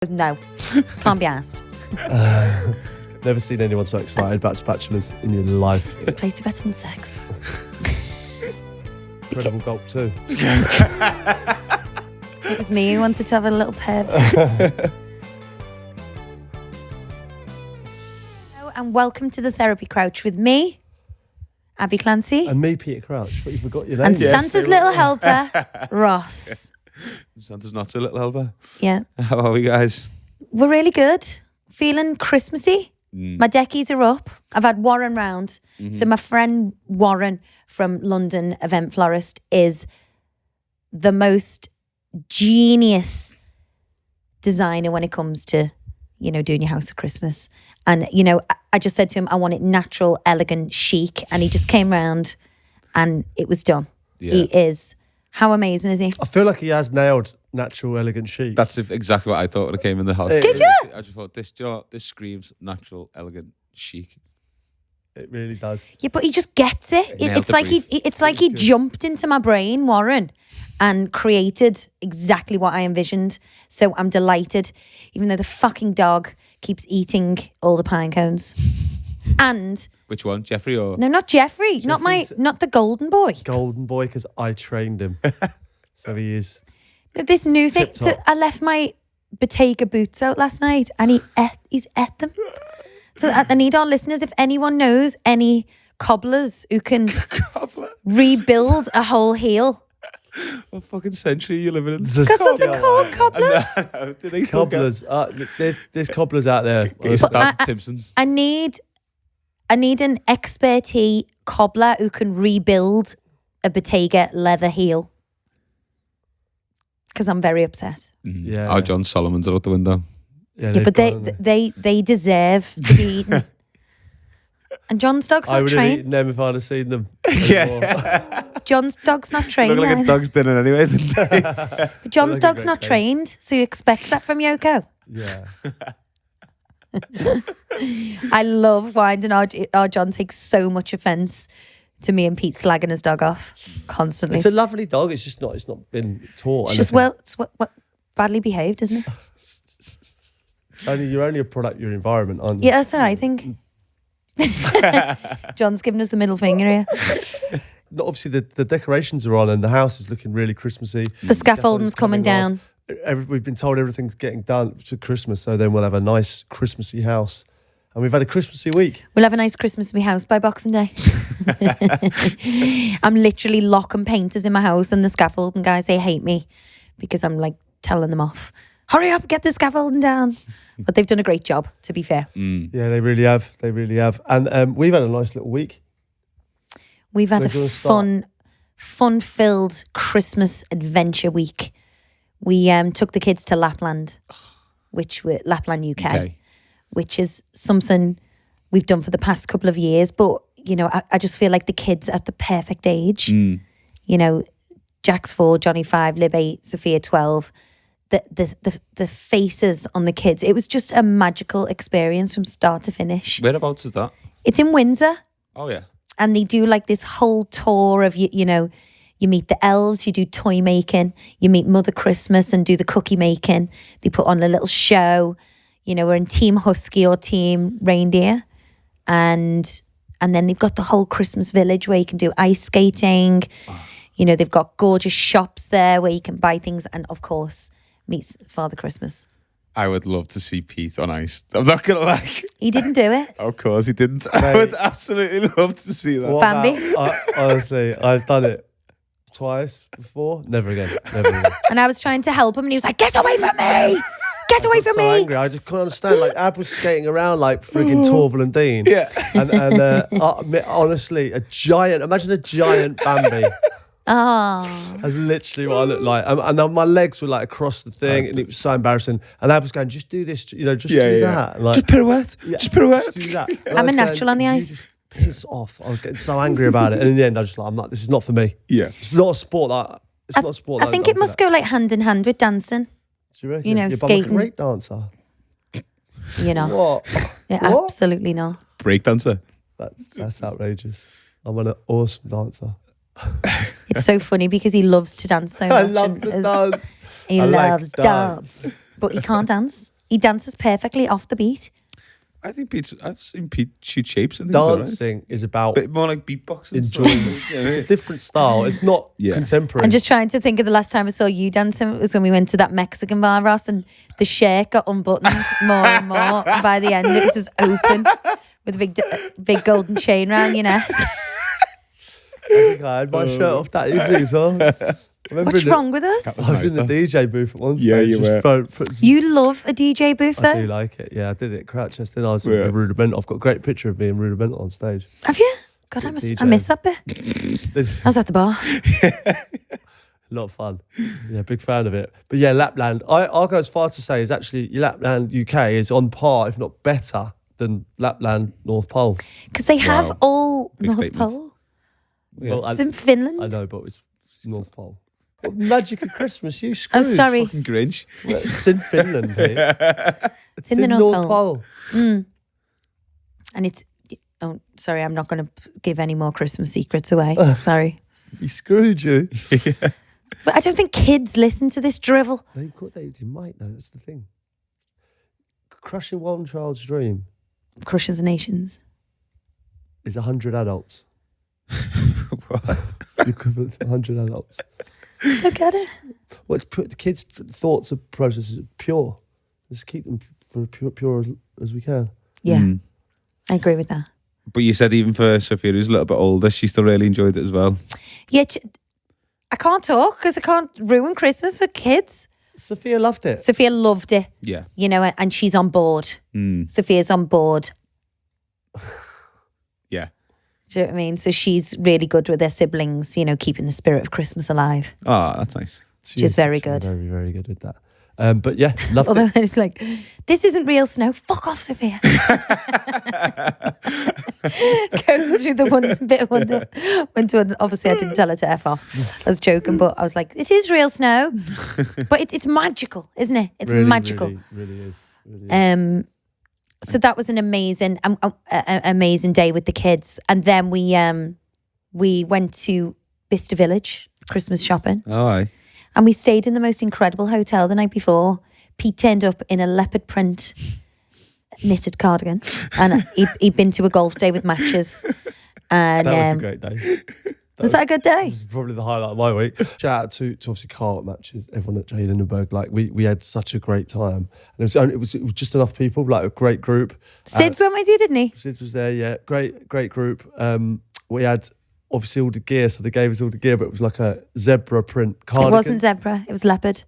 no. Can't be asked. Never seen anyone so excited about spatulas in your life. Plates are better than sex. Incredible gulp too. It was me who wanted to have a little pev. Hello and welcome to the Therapy Crouch with me, Abby Clancy. And me, Peter Crouch. But you forgot your name. And Santa's little helper, Ross. Santa's not a little helper. Yeah. How are we, guys? We're really good. Feeling Christmassy. My deckies are up. I've had Warren round. So my friend Warren from London Event Florist is the most genius designer when it comes to, doing your house at Christmas. And, I just said to him, I want it natural, elegant, chic. And he just came round and it was done. Yeah. He is. How amazing is he? I feel like he has nailed natural, elegant chic. That's exactly what I thought when I came in the house. Did you? I just thought, this screams natural, elegant, chic. It really does. Yeah, but he just gets it. Nailed It's the like brief. it's like he jumped into my brain, Warren, and created exactly what I envisioned. So I'm delighted, even though the fucking dog keeps eating all the pine cones. And Which one, Jeffrey or? no, not Jeffrey, not the golden boy. Golden boy, because I trained him. So he is. This new thing. So Tip-top. I left my Bottega boots out last night, and he's ate them. So I need our listeners, if anyone knows any cobblers who can rebuild a whole heel. What fucking century are you living in? Got something called cobblers. Do they still Cobblers. There's cobblers out there. get down to Timpson's? I need an expertise cobbler who can rebuild a Bottega leather heel. Because I'm very upset. Yeah. Oh, John Solomon's are out the window. Yeah, they've but gone, haven't they deserve to be eaten. And John's dog's I not would have trained. eaten them if I'd have seen them. Yeah. John's dog's not trained. Look like a either. dog's dinner anyway, didn't they? But John's like a dog's great not cake. trained, so you expect that from Yoko. Yeah. I love Whines and our John takes so much offence to me and Pete slagging his dog off constantly. It's a lovely dog. It's just not. It's not been taught. It's just it's badly behaved, isn't it? You're only a product of your environment, aren't you? Yeah, that's what I think. John's giving us the middle finger here. Obviously, the decorations are on and the house is looking really Christmassy. The scaffolding's coming down. We've been told everything's getting done to Christmas, so then we'll have a nice Christmassy house. And we've had a Christmassy week. We'll have a nice Christmas in my house by Boxing Day. I'm literally locking painters in my house and the scaffolding guys, they hate me because I'm like telling them off. Hurry up, get the scaffolding down. But they've done a great job, to be fair. Yeah, they really have. They really have. And we've had a nice little week. We've had Where a do you wanna start? fun-filled Christmas adventure week. We took the kids to Lapland, Lapland, UK, which is something we've done for the past couple of years. But, I just feel like the kids are at the perfect age. Jack's 4, Johnny 5, Lib 8, Sophia 12. The faces on the kids. It was just a magical experience from start to finish. Whereabouts is that? It's in Windsor. Oh, yeah. And they do like this whole tour of, you meet the elves, you do toy making, you meet Mother Christmas and do the cookie making. They put on a little show. We're in Team Husky or Team Reindeer. And then they've got the whole Christmas village where you can do ice skating. They've got gorgeous shops there where you can buy things. And of course, meet Father Christmas. I would love to see Pete on ice. I'm not going to lie. He didn't do it. Of course he didn't. I would absolutely love to see that. What Bambi? Honestly, I've done it twice before. Never again. Never again. And I was trying to help him and he was like, get away from me! Get away from so me! angry. I just couldn't understand. Like, Ab was skating around like frigging Torval and Dean. Yeah. And honestly, imagine a giant Bambi. Oh. That's literally what I looked like. And my legs were like across the thing and it was so embarrassing. And I was going, just do this, do that. And like, Just pirouette. Just pirouette. just do that. And I'm I a was natural on the "You ice." just piss off. I was getting so angry about it. And in the end, I was just like, I'm not, this is not for me. Yeah. It's not a sport that, I think it must go like hand in hand with dancing. Do you reckon? you know, yeah, skating. But I'm a great dancer. You know. What? Yeah, What? absolutely not. Breakdancer. That's outrageous. I'm an awesome dancer. It's so funny because he loves to dance so much. I love to dance. He I like loves dance. But he can't dance. He dances perfectly off the beat. I think I've seen Pete shoot shapes and things like that. Dancing is about Bit more like beatboxing. enjoyment. It's a different style. It's not contemporary. I'm just trying to think of the last time I saw you dancing. It was when we went to that Mexican bar, Ross, and the shirt got unbuttoned more and more. And by the end, it was just open with a big golden chain round your neck. I think I had my shirt off that evening as well. What's wrong with us? I was in the DJ booth at one stage. Yeah, you were. You love a DJ booth, I though? do like it. Yeah, I did it at Crouchest. Then I was with Rudimental. I've got a great picture of me and Rudimental on stage. Have you? God, I missed that bit. I was at the bar. A lot of fun. Yeah, big fan of it. But yeah, Lapland. I'll go as far to say is actually Lapland UK is on par, if not better, than Lapland North Pole. Because they have all Big North statement. Pole. Yeah. Well, It's in Finland. I know, but it's North Pole. What magic of Christmas, you Scrooge. I'm sorry. Fucking Grinch. It's in Finland, here. It's in the North Pole. Pole. And it's... Oh, sorry, I'm not going to give any more Christmas secrets away. Sorry. He screwed you. But I don't think kids listen to this drivel. They might though, that's the thing. Crushing one child's dream Crushes the nations. is 100 adults. What? It's the equivalent to 100 adults. Don't get it. Well, it's put the kids' thoughts and processes pure. Let's keep them for pure as we can. Yeah, I agree with that. But you said even for Sophia, who's a little bit older, she still really enjoyed it as well. Yeah, I can't talk because I can't ruin Christmas for kids. Sophia loved it. Sophia loved it. Yeah. You know, and she's on board. Sophia's on board. Yeah. Do you know what I mean? So she's really good with her siblings, you know, keeping the spirit of Christmas alive. Oh, that's nice. She's very good. Very, very good with that. But yeah, loved Although it. it's like, this isn't real snow. Fuck off, Sophia. Going through the bit of wonder. Obviously, I didn't tell her to F off. I was joking, but I was like, it is real snow. But it's magical, isn't it? It's Really, magical. Really is. So that was an amazing day with the kids. And then we went to Bicester Village, Christmas shopping. Oh, aye. And we stayed in the most incredible hotel the night before. Pete turned up in a leopard print knitted cardigan. And he'd been to a golf day with matches. And That was a great day. Was that a good day? This is probably the highlight of my week. Shout out to obviously Carl at Matches, everyone at Jade Hindenburg. Like we had such a great time. And it was just enough people, like a great group. Sid's went with you, didn't he? Sid was there, yeah. Great group. We had obviously all the gear, so they gave us all the gear, but it was like a zebra print cardigan. It wasn't zebra, it was leopard.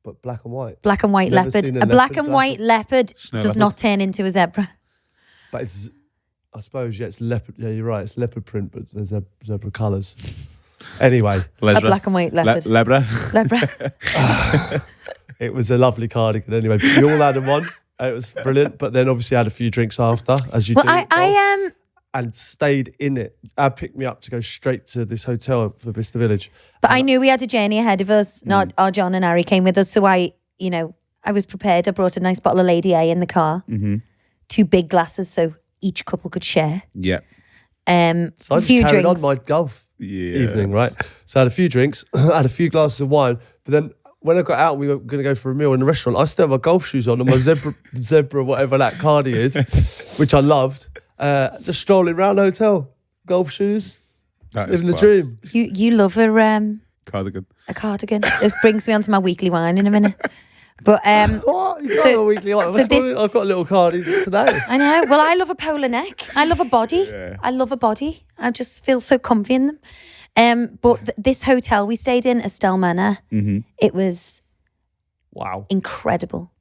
But black and white. Black and white Never leopard. seen A black and white leopard Snow does leopard. not turn into a zebra. But it's, I suppose, yeah, it's leopard. Yeah, you're right. It's leopard print, but there's zebra colours. Anyway. A black and white leopard. Lebra. Lebra. It was a lovely cardigan anyway. We all had them on. It was brilliant. But then obviously I had a few drinks after, as you Well, do. I and stayed in it. Picked me up to go straight to this hotel for Bicester Village. But I knew we had a journey ahead of us. Not our John and Harry came with us, so I was prepared. I brought a nice bottle of Lady A in the car, 2 big glasses, so each couple could share. Yeah. So I just carried on my golf evening, right? So I had a few drinks, I had a few glasses of wine, but then when I got out, we were going to go for a meal in a restaurant. I still had my golf shoes on and my zebra, whatever that cardi is, which I loved. Just strolling around the hotel, golf shoes, living the dream. You love a Cardigan. cardigan. It brings me on to my weekly wine in a minute. But What? You got a weekly one. so I've got a little cardi today. I know. Well, I love a polar neck. I love a body. I love a body. I just feel so comfy in them. But this hotel we stayed in, Estelle Manor, it was Wow. incredible.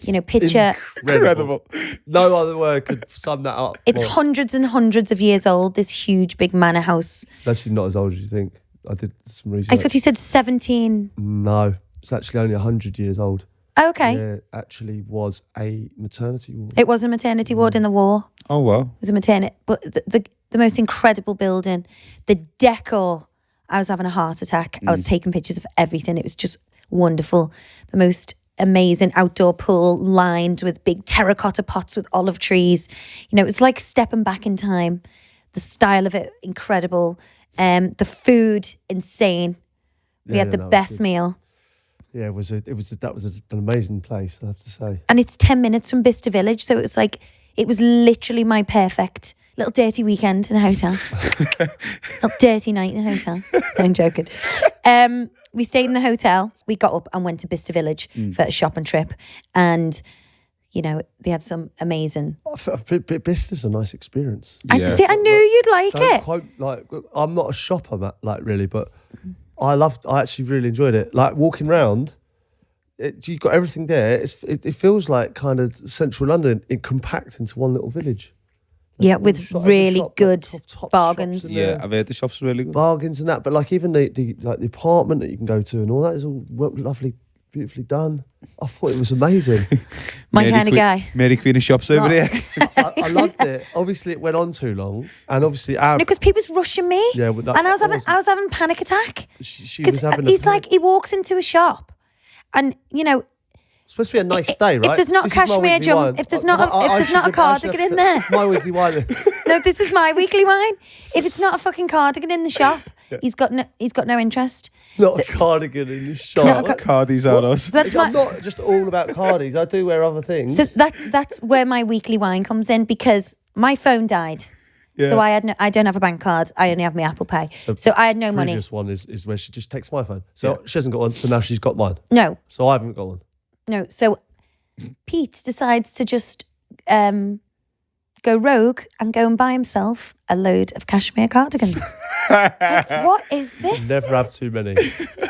You know, picture. Incredible. No other word could sum that up. It's more. hundreds and hundreds of years old, this huge big manor house. It's actually not as old as you think. I did some research. I thought he said 17. No, it's actually only 100 years old. Oh, okay. Yeah, it actually was a maternity ward. It was a maternity ward in the war. Oh, wow. It was a maternity. But the most incredible building, the decor, I was having a heart attack. I was taking pictures of everything. It was just wonderful. The most amazing outdoor pool lined with big terracotta pots with olive trees. You know, it was like stepping back in time. The style of it, incredible. The food, insane. We had the best meal. Yeah, that was an amazing place, I have to say. And it's 10 minutes from Bicester Village, so it was literally my perfect little dirty weekend in a hotel. Little dirty night in a hotel. No, I'm joking. We stayed in the hotel. We got up and went to Bicester Village for a shopping trip, and they had some amazing. Bicester's a nice experience. I knew you'd like it. I'm not a shopper, really, but I actually really enjoyed it. Like walking around, you got everything there. It feels like kind of central London, compact into one little village. Yeah, with really good top bargains. Yeah, I've heard the shops are really good. Bargains and that, but like even the apartment that you can go to and all that is all lovely, beautifully done. I thought it was amazing. My kind of guy. Mary Queen of shops over there. I loved it. Obviously, it went on too long, and obviously, because people was rushing me. Yeah, and I was having a panic attack. She was having. He's like, he walks into a shop, and it's supposed to be a nice day, right? If there's not a cashmere jump, if there's not a cardigan in there, it's my weekly wine. No, this is my weekly wine. If it's not a fucking cardigan in the shop, he's got no interest. Not a cardigan in the shop. Cardies are us. So I'm not just all about cardies. I do wear other things. So that's where my weekly wine comes in, because my phone died. Yeah. So I don't have a bank card. I only have my Apple Pay. So I had no money. The previous one is where she just takes my phone. So she hasn't got one. So now she's got mine. No. So I haven't got one. No. So Pete decides to just go rogue and go and buy himself a load of cashmere cardigans. What is this? Never have too many.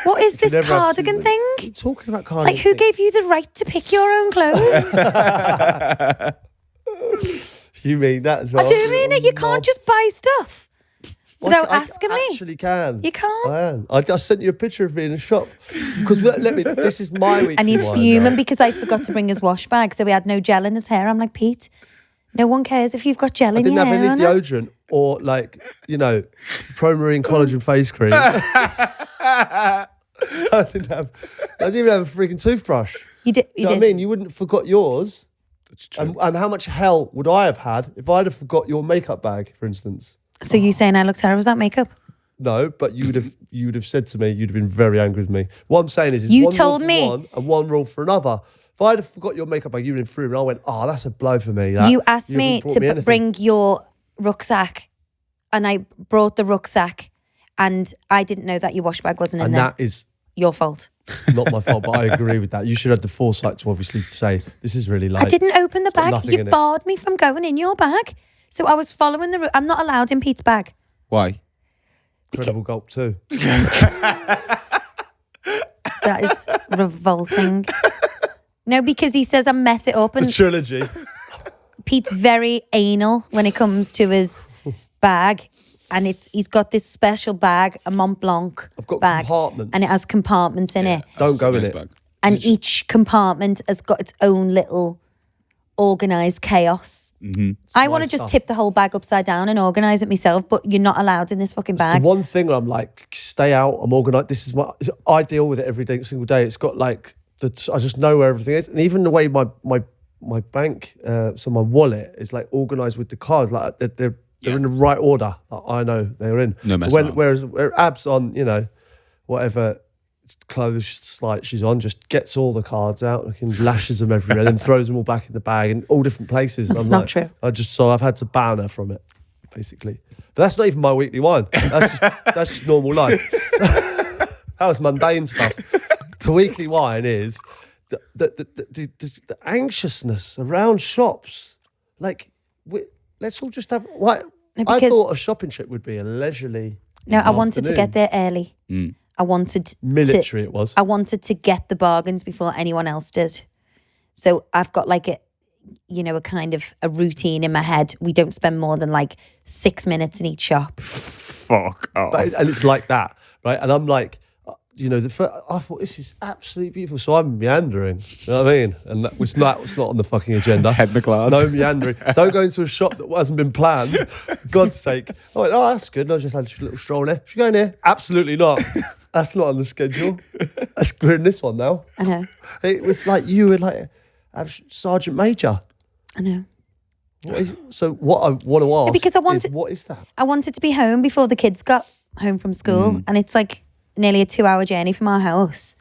What is this cardigan thing? What are you talking about cardigan? Like, who gave you the right to pick your own clothes? You mean that as well? I do mean it. You can't just buy stuff without asking me. I actually can. You can't. I am. I sent you a picture of me in a shop. Because this is my weekly and he's wine, fuming right? because I forgot to bring his wash bag, so he had no gel in his hair. I'm like, Pete, no one cares if you've got gel in your hair. I didn't have any deodorant or Pro-Marine collagen face cream. I didn't even have a freaking toothbrush. You did. You know what I mean? You wouldn't have forgot yours. That's true. And how much hell would I have had if I'd have forgot your makeup bag, for instance? So you saying I look terrible without makeup? No, but you would have said to me, you'd have been very angry with me. What I'm saying is you one told rule for me one and one rule for another. If I'd have forgot your makeup bag, you'd have been through, and I went, oh, that's a blow for me. You asked me to bring your rucksack, and I brought the rucksack, and I didn't know that your wash bag wasn't in there. And that is your fault. Not my fault, but I agree with that. You should have the foresight to obviously say, this is really light. I didn't open the bag. You barred me from going in your bag. So I was following the route. I'm not allowed in Pete's bag. Why? Incredible gulp too. That is revolting. No, because he says I mess it up. And the trilogy. Pete's very anal when it comes to his bag. And he's got this special bag, a Mont Blanc I've got bag. Compartments. And it has compartments in it. Don't go in it. Bag. And each compartment has got its own little organised chaos. Mm-hmm. I want to just tip the whole bag upside down and organise it myself, but you're not allowed in this fucking bag. It's the one thing where I'm like, stay out, I'm organised. I deal with it every single day. It's got I just know where everything is. And even the way my bank, so my wallet is like organised with the cards, like they're in the right order that I know they're in. No mess Whereas Ab's on, whatever clothes she's on, just gets all the cards out and lashes them everywhere and then throws them all back in the bag in all different places. That's and not true. I've had to ban her from it, basically. But that's not even my weekly wine. That's just normal life. That was mundane stuff. The weekly wine is the anxiousness around shops. Let's all just have. Why? I thought a shopping trip would be a leisurely. No, I wanted to get there early. Mm. I wanted military. It was. I wanted to get the bargains before anyone else did. So I've got a kind of a routine in my head. We don't spend more than 6 minutes in each shop. Fuck off. And it's like that, right? And I'm like, I thought this is absolutely beautiful. So I'm meandering. You know what I mean? And it's not on the fucking agenda. Head in the clouds. No meandering. Don't go into a shop that hasn't been planned. For God's sake. I went, oh, that's good. And I just had a little stroll there. Should we go in here? Absolutely not. That's not on the schedule. We're in this one now. I know. It was like you were have Sergeant Major. I know. So what I want to ask because what is that? I wanted to be home before the kids got home from school. And it's nearly a 2-hour journey from our house.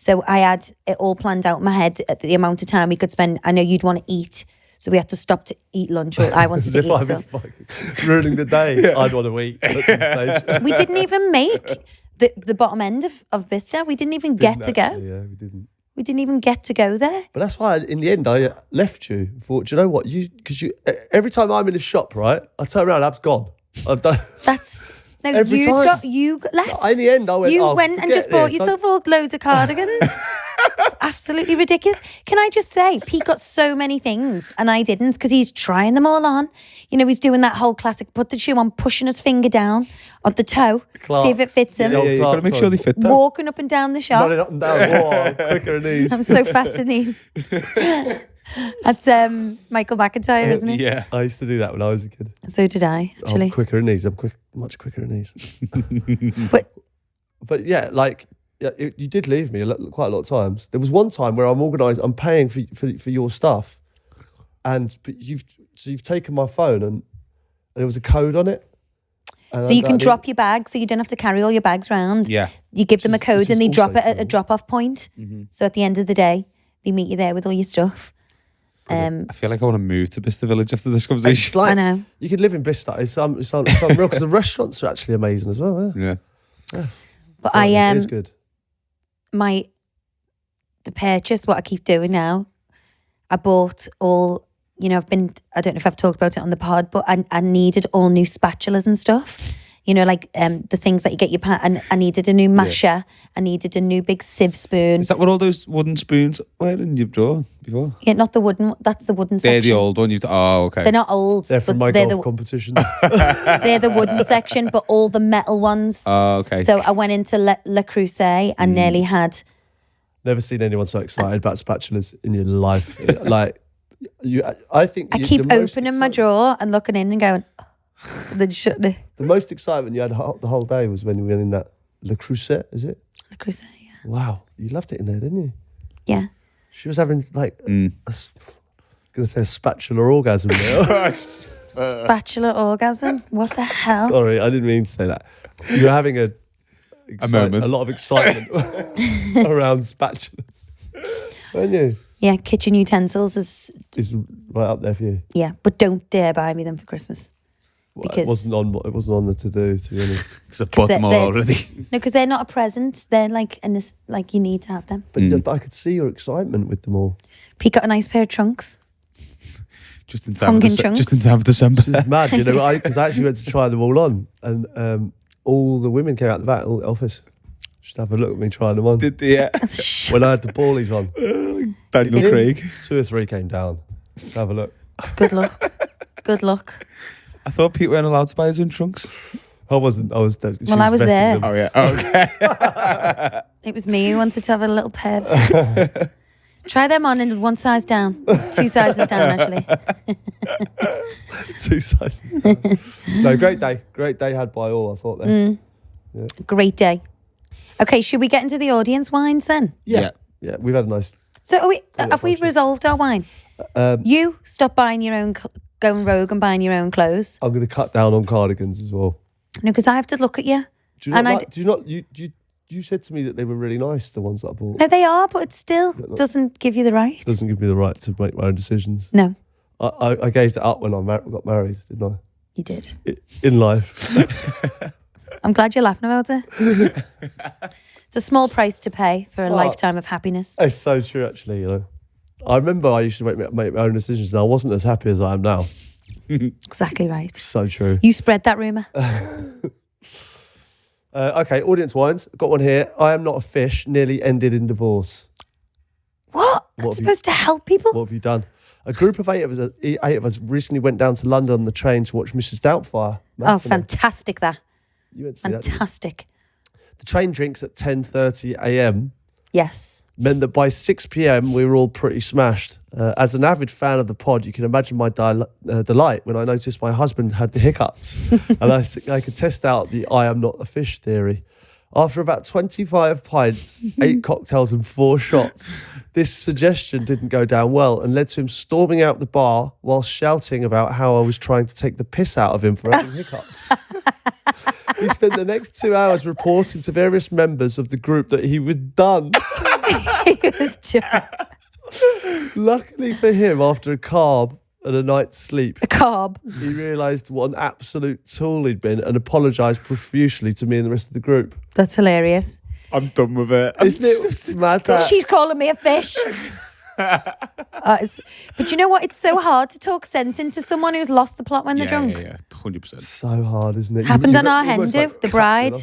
So I had it all planned out in my head at the amount of time we could spend. I know you'd want to eat, so we had to stop to eat lunch, or I wanted to eat. As if I was ruining the day, I'd want to eat at some stage. We didn't even make the bottom end of Bicester. We didn't even get to go. Yeah, we didn't. We didn't even get to go there. But that's why, in the end, I left you. Thought, do you know what? Because every time I'm in a shop, right, I turn around, Ab's gone. I've done. No, every you time. you left. In the end, I went. You oh, went and just bought yourself all loads of cardigans. It's absolutely ridiculous. Can I just say, Pete got so many things and I didn't, because he's trying them all on. You know, he's doing that whole classic, put the shoe on, pushing his finger down on the toe, see if it fits him. Yeah, you've got to make sure they fit though. Walking up and down the shop. Running up and down. Whoa, quicker in these. I'm so fast in these. That's Michael McIntyre, isn't it? Yeah. I used to do that when I was a kid. So did I, actually. I'm quicker in these. I'm much quicker in these. But yeah, like, you did leave me quite a lot of times. There was one time where I'm paying for your stuff, but you've taken my phone and there was a code on it. So you can drop your bag, so you don't have to carry all your bags around. Yeah. You give them a code and they drop it at a cool. drop-off point. Mm-hmm. So at the end of the day, they meet you there with all your stuff. I feel like I want to move to Bicester Village after this conversation. It's like, I know. You could live in Bicester. It's unreal because the restaurants are actually amazing as well. Yeah. But it is good. The purchase, what I keep doing now, I bought all, I don't know if I've talked about it on the pod, but I needed all new spatulas and stuff. The things that you get your pan, and I needed a new masher. I needed a new big sieve spoon. Is that what all those wooden spoons were in your drawer before? Yeah, not the wooden. That's the wooden section. They're the old one. Okay. They're not old. They're from my golf competitions. They're the wooden section, but all the metal ones. Oh, okay. So I went into Le Creuset and nearly had. Never seen anyone so excited about spatulas in your life. I think I keep opening my drawer and looking in and going. Then shutting it. The most excitement you had the whole day was when you went in that Le Creuset, is it? Le Creuset, yeah. Wow, you loved it in there, didn't you? Yeah. She was having going to say a spatula orgasm there. Spatula orgasm? What the hell? Sorry, I didn't mean to say that. You were having a moment. A lot of excitement around spatulas, weren't you? Yeah, kitchen utensils is right up there for you. Yeah, but don't dare buy me them for Christmas. Because it wasn't on the to-do, to be honest. Because I bought them all already. No, because they're not a present. They're like you need to have them. But I could see your excitement with them all. Pete got a nice pair of trunks. Just in time for December. It's mad, because I actually went to try them all on, and all the women came out the back, all the office, just have a look at me trying them on. Did they? Yeah. When I had the ballies on. Daniel Craig. 2 or 3 came down. Just have a look. Good luck. Good luck. I thought Pete weren't allowed to buy his own trunks. I wasn't. I was there. Well, I was there. Oh, yeah. Oh, okay. It was me who wanted to have a little pair. Try them on and 1 size down. 2 sizes down, actually. 2 sizes down. No, great day. Great day had by all, I thought there. Yeah. Great day. Okay, should we get into the audience wines then? Yeah, we've had a nice... So have we resolved our wine? You stop buying your own... Going rogue and buying your own clothes. I'm going to cut down on cardigans as well. No, because I have to look at you. Do you said to me that they were really nice, the ones that I bought? No, they are, but it still doesn't give you the right. It doesn't give me the right to make my own decisions. No. I gave that up when I got married, didn't I? You did. In life. I'm glad you're laughing about it. It's a small price to pay for a lifetime of happiness. It's so true, actually, I remember I used to make my own decisions and I wasn't as happy as I am now. Exactly right. So true. You spread that rumour. Okay, audience wines. Got one here. I am not a fish. Nearly ended in divorce. What? That's supposed to help people? What have you done? A group of eight of us recently went down to London on the train to watch Mrs. Doubtfire. Oh, fantastic that. You went to see fantastic. The train drinks at 10:30 a.m. Yes. Meant that by 6 p.m. we were all pretty smashed. As an avid fan of the pod, you can imagine my delight when I noticed my husband had the hiccups. And I could test out the I am not a fish theory. After about 25 pints, 8 cocktails and 4 shots, this suggestion didn't go down well and led to him storming out the bar while shouting about how I was trying to take the piss out of him for having hiccups. He spent the next 2 hours reporting to various members of the group that he was done. He was just Luckily for him, after a carb and a night's sleep, a carb. he realised what an absolute tool he'd been and apologised profusely to me and the rest of the group. That's hilarious. I'm done with it. Isn't it mad that? She's calling me a fish. But you know what? It's so hard to talk sense into someone who's lost the plot when they're drunk. Yeah, 100%. So hard, isn't it? Happened on our almost hen do, the bride.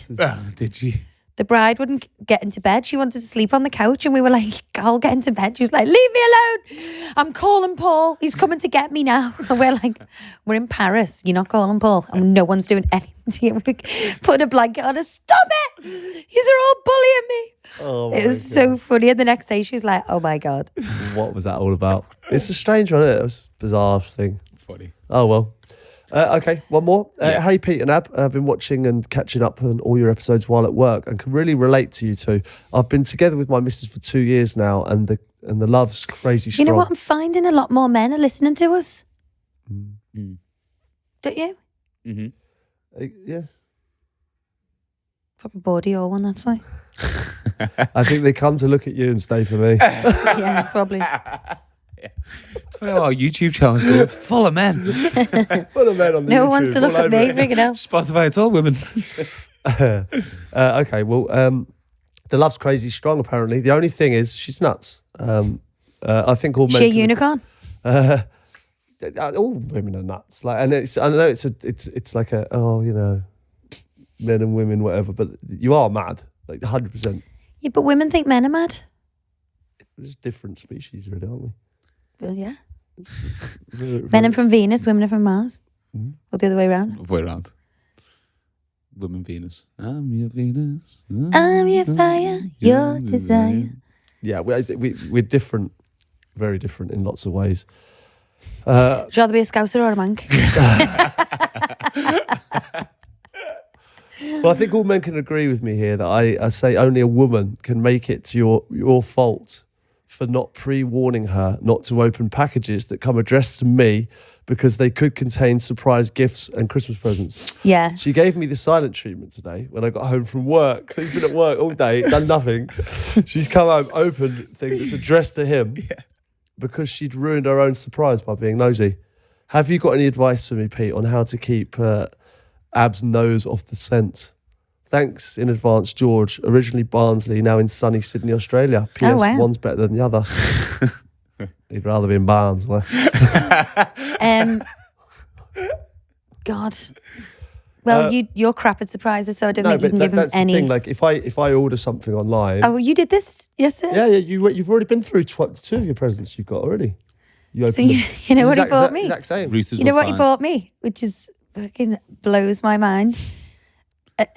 Did she? The bride wouldn't get into bed. She wanted to sleep on the couch, and we were like, I'll get into bed. She was like, leave me alone. I'm calling Paul. He's coming to get me now. And we're like, we're in Paris. You're not calling Paul. And no one's doing anything to you. We put a blanket on her. Stop it. These are all bullying me. Oh, It was so funny. And the next day she was like, oh my God. What was that all about? It's a strange one, isn't it? It was a bizarre thing. Funny. Oh, well. Okay, one more. Hey, Pete and Ab, I've been watching and catching up on all your episodes while at work and can really relate to you two. I've been together with my missus for 2 years now and the love's crazy strong. You know what? I'm finding a lot more men are listening to us. Don't you? Mm-hmm. Yeah. Probably body or one, that's why. I think they come to look at you and stay for me. Yeah, probably. That's what our YouTube channels do. Full of men. Full of men on the No YouTube, one wants to look all at me. over it. Bring it out. Spotify, it's all women. Okay, well, the love's crazy strong, apparently. The only thing is, she's nuts. I think all men... She a unicorn? All women are nuts. Like, and I know it's like a, men and women, whatever, but you are mad, like 100%. Yeah, but women think men are mad. We're just different species, really, aren't we? Well, yeah. Very- Men are from Venus, women are from Mars. Or the other way around. Other way around. Women Venus. I'm your Venus. I'm your fire, your desire. Yeah, we're different, very different in lots of ways. Would you rather be a Scouser or a Manc? Well, I think all men can agree with me here that I say only a woman can make it to your fault for not pre-warning her not to open packages that come addressed to me because they could contain surprise gifts and Christmas presents. Yeah. She gave me the silent treatment today when I got home from work. So he's been at work all day, done nothing. She's come home, opened thing that's addressed to him because she'd ruined her own surprise by being nosy. Have you got any advice for me, Pete, on how to keep Ab's nose off the scent? Thanks in advance, George. Originally Barnsley, now in sunny Sydney, Australia. P.S. Oh, wow. One's better than the other. He'd rather be in Barnsley. God. Well, you're crap at surprises, so I don't think you can give him that's any. the thing. Like if I order something online, Oh, you did this yesterday? yeah, you've already been through two of your presents. You've got already. You So opened you know them. what he Exact- bought me? Exact same. Roosters You know will what he find. bought me, which is fucking blows my mind.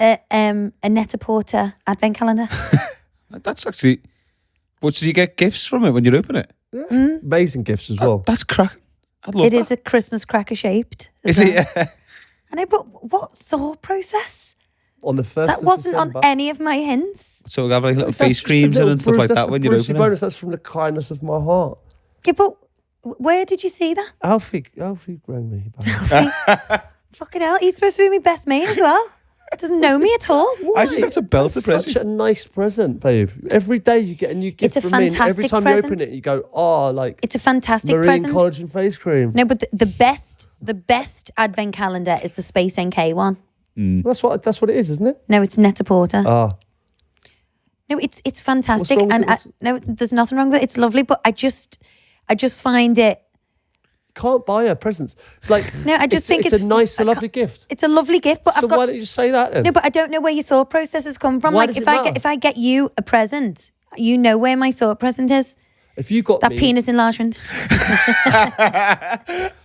A Net-a-Porter advent calendar. That's actually... What, so you get gifts from it when you open it? Yeah. Amazing gifts as well. That's crack. I'd love It that. is a Christmas cracker shaped. Is it? Yeah. I know, but what thought process? On the 1st That of wasn't December. on any of my hints. So we have like little That's face just a creams little and stuff like Bruce- that when you Brucey open it. bonus. That's from the kindness of my heart. Yeah, but where did you see that? Alfie rang me. Fucking hell, he's supposed to be my best mate as well. Doesn't know me at all. I think that's a belter Such present. a nice present, babe. Every day you get a new gift It's a from me. And every fantastic time you present. open it, you go, oh, like It's a fantastic marine present. collagen face cream. No, but the best advent calendar is the Space NK one. That's what it is, isn't it? No, it's Net-a-Porter. Ah, No, it's fantastic, wrong with and it? no, there's nothing wrong with it. It's lovely, but I just find it. you can't buy her presents. It's like No, I just think it's a nice, a lovely gift. It's a lovely gift, but So I've got why don't you just say that then? no, but I don't know where your thought process has come from. Why Like does if it I matter? get if I get you a present, you know where my thought present is. If you got That me, penis enlargement,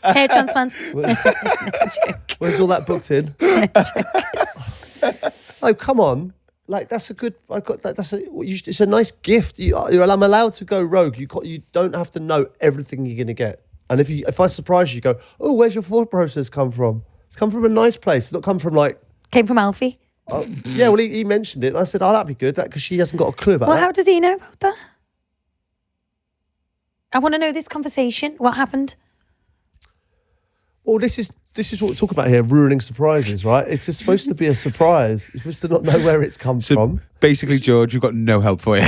hair transplant. where's all that booked in? Oh, come on. Like that's a good. I got that. It's a nice gift. I'm allowed to go rogue. You don't have to know everything you're gonna get. And if I surprise you, go, oh, where's your thought process come from? It's come from a nice place. It's not come from like, Came from Alfie. yeah. Well, he mentioned it, and I said, oh, that'd be good. That because she hasn't got a clue about Well, that. how does he know about that? I want to know this conversation. What happened? Well, this is what we're talking about here, ruining surprises, right? It's just supposed to be a surprise. You're supposed to not know where it's come from. Basically, George, we've got no help for you.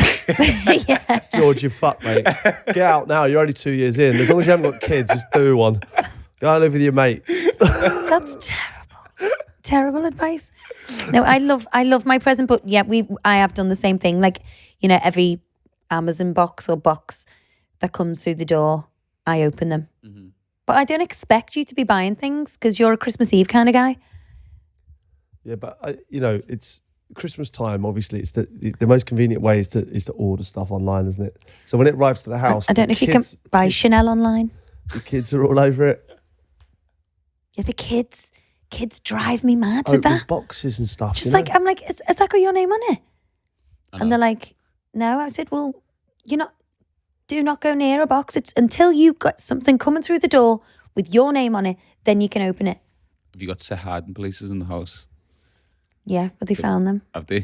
Yeah. George, you're fucked, mate. Get out now. You're only 2 years in. As long as you haven't got kids, just do one. Go and live with your mate. That's terrible. Terrible advice. No, I love my present, but yeah, I have done the same thing. Like, every Amazon box or box that comes through the door, I open them. Mm-hmm. But I don't expect you to be buying things because you're a Christmas Eve kind of guy. Yeah, but it's Christmas time. Obviously, it's the most convenient way is to order stuff online, isn't it? So when it arrives to the house, I don't know if you can buy Chanel online. The kids are all over it. Yeah, the kids drive me mad with that. Boxes and stuff. Just like I'm like, is that got your name on it? And they're like, no. I said, well, do not go near a box. It's until you got something coming through the door with your name on it, then you can open it. Have you got set hiding places in the house? Yeah, but they found them. Have they?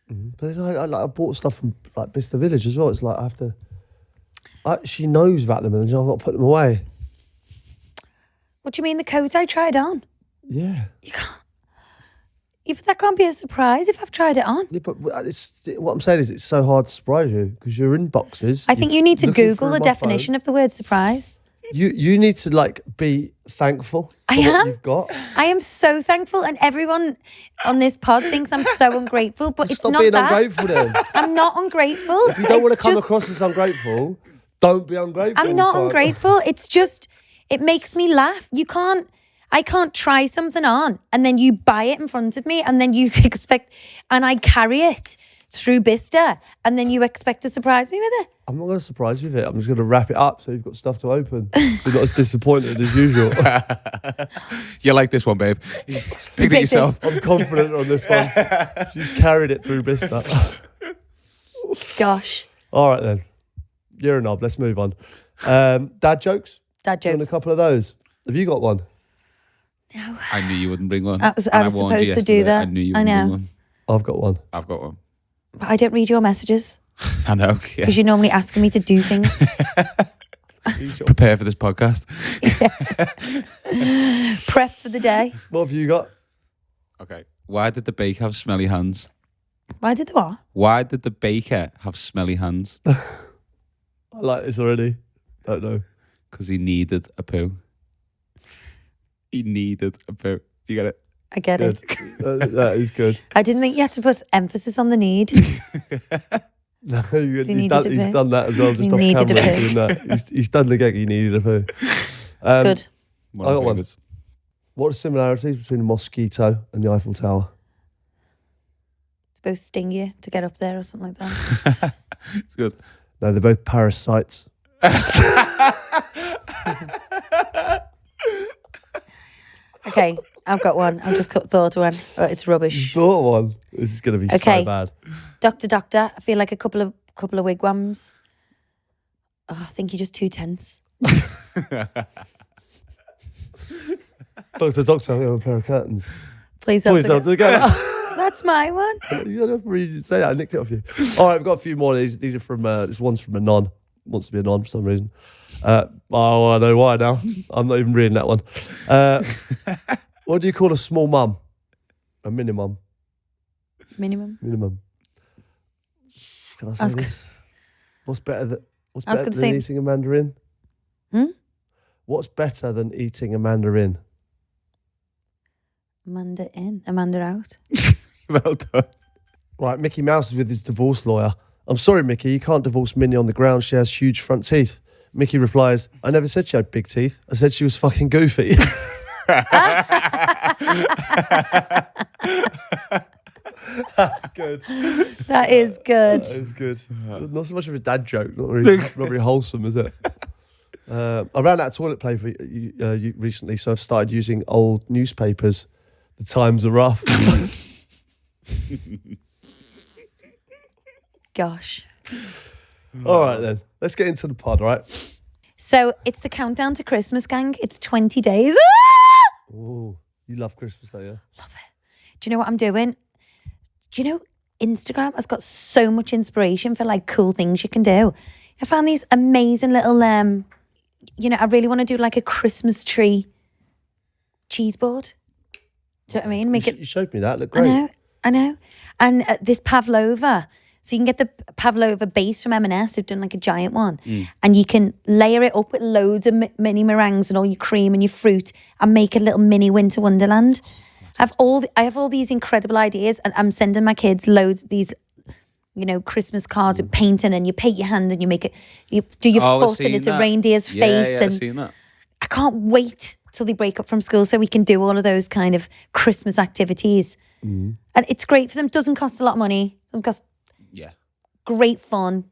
Mm-hmm. But I bought stuff from like Bicester Village as well. It's like I have to. She knows about them, and I've got to put them away. What do you mean the coat I tried on? Yeah. You can't. If that can't be a surprise if I've tried it on. Yeah, but what I'm saying is it's so hard to surprise you because you're in boxes. I think you need to Google the definition of the word surprise. You need to be thankful for what you've got. I am so thankful, and everyone on this pod thinks I'm so ungrateful, but it's Stop not being that. Ungrateful then. I'm not ungrateful. If you don't want to come across as ungrateful, don't be ungrateful. I'm not ungrateful. It's just, it makes me laugh. I can't try something on and then you buy it in front of me and then you expect, and I carry it through Bicester and then you expect to surprise me with it. I'm not going to surprise you with it. I'm just going to wrap it up so you've got stuff to open. You're not as disappointed as usual. You like this one, babe. Pick it yourself. I'm confident on this one. She's carried it through Bicester. Gosh. All right then. You're a knob. Let's move on. Dad jokes? Dad jokes. Do you want a couple of those? Have you got one? No. I knew you wouldn't bring one. I was supposed to do that. I knew you wouldn't bring one. I've got one. I've got one. But I don't read your messages. I know. Because you're normally asking me to do things. Prepare for this podcast. Prep for the day. What have you got? Okay. Why did the baker have smelly hands? Why did the what? Why did the baker have smelly hands? I like this already. Don't know. Because he needed a poo. He needed a poo. Do you get it? I get Good. it. That is good. I didn't think you had to put emphasis on the need. No, he's poo. done that as well. Just He off needed a camera poo. doing that. He's done the gag. He needed a poo. It's good. I got one. What are the similarities between a mosquito and the Eiffel Tower? It's both sting you to get up there or something like that. It's good. No, they're both parasites. Okay, I've got one. I've just thought one. Oh, it's rubbish. Thought one. This is going to be so bad. Doctor, I feel like a couple of wigwams. Oh, I think you're just too tense. Doctor, I have a pair of curtains. Please hold together. That's my one. You don't have to really say that. I nicked it off you. All right, I've got a few more. These are from, this one's from a non. Wants to be a non for some reason. Oh, I know why now. I'm not even reading that one. What do you call a small mum? A minimum. Minimum. Can I say this? What's better than eating a mandarin? What's better than eating a mandarin? Amanda in, Amanda out. Well done. Right, Mickey Mouse is with his divorce lawyer. I'm sorry, Mickey, you can't divorce Minnie on the ground. She has huge front teeth. Mickey replies, I never said she had big teeth. I said she was fucking goofy. That's good. That is good. That is good. Not so much of a dad joke. Not very wholesome, is it? I ran out of toilet paper recently, so I've started using old newspapers. The times are rough. Gosh. All right, then. Let's get into the pod, all right? So it's the countdown to Christmas, gang. It's 20 days. Oh, you love Christmas, don't you? Love it. Do you know what I'm doing? Do you know Instagram has got so much inspiration for like cool things you can do? I found these amazing little you know, I really want to do like a Christmas tree cheese board. Do you know what I mean? You showed me that. It looked great. I know. And this pavlova. So you can get the pavlova base from M&S. They've done like a giant one. And you can layer it up with loads of mini meringues and all your cream and your fruit and make a little mini winter wonderland. I have all these incredible ideas, and I'm sending my kids loads of these, you know, Christmas cards with painting, and you paint your hand and you make it, you do your foot and it's a reindeer's face. Yeah, and I've seen that. I can't wait till they break up from school so we can do all of those kind of Christmas activities. And it's great for them. Doesn't cost a lot of money. Doesn't cost. Yeah. Great fun.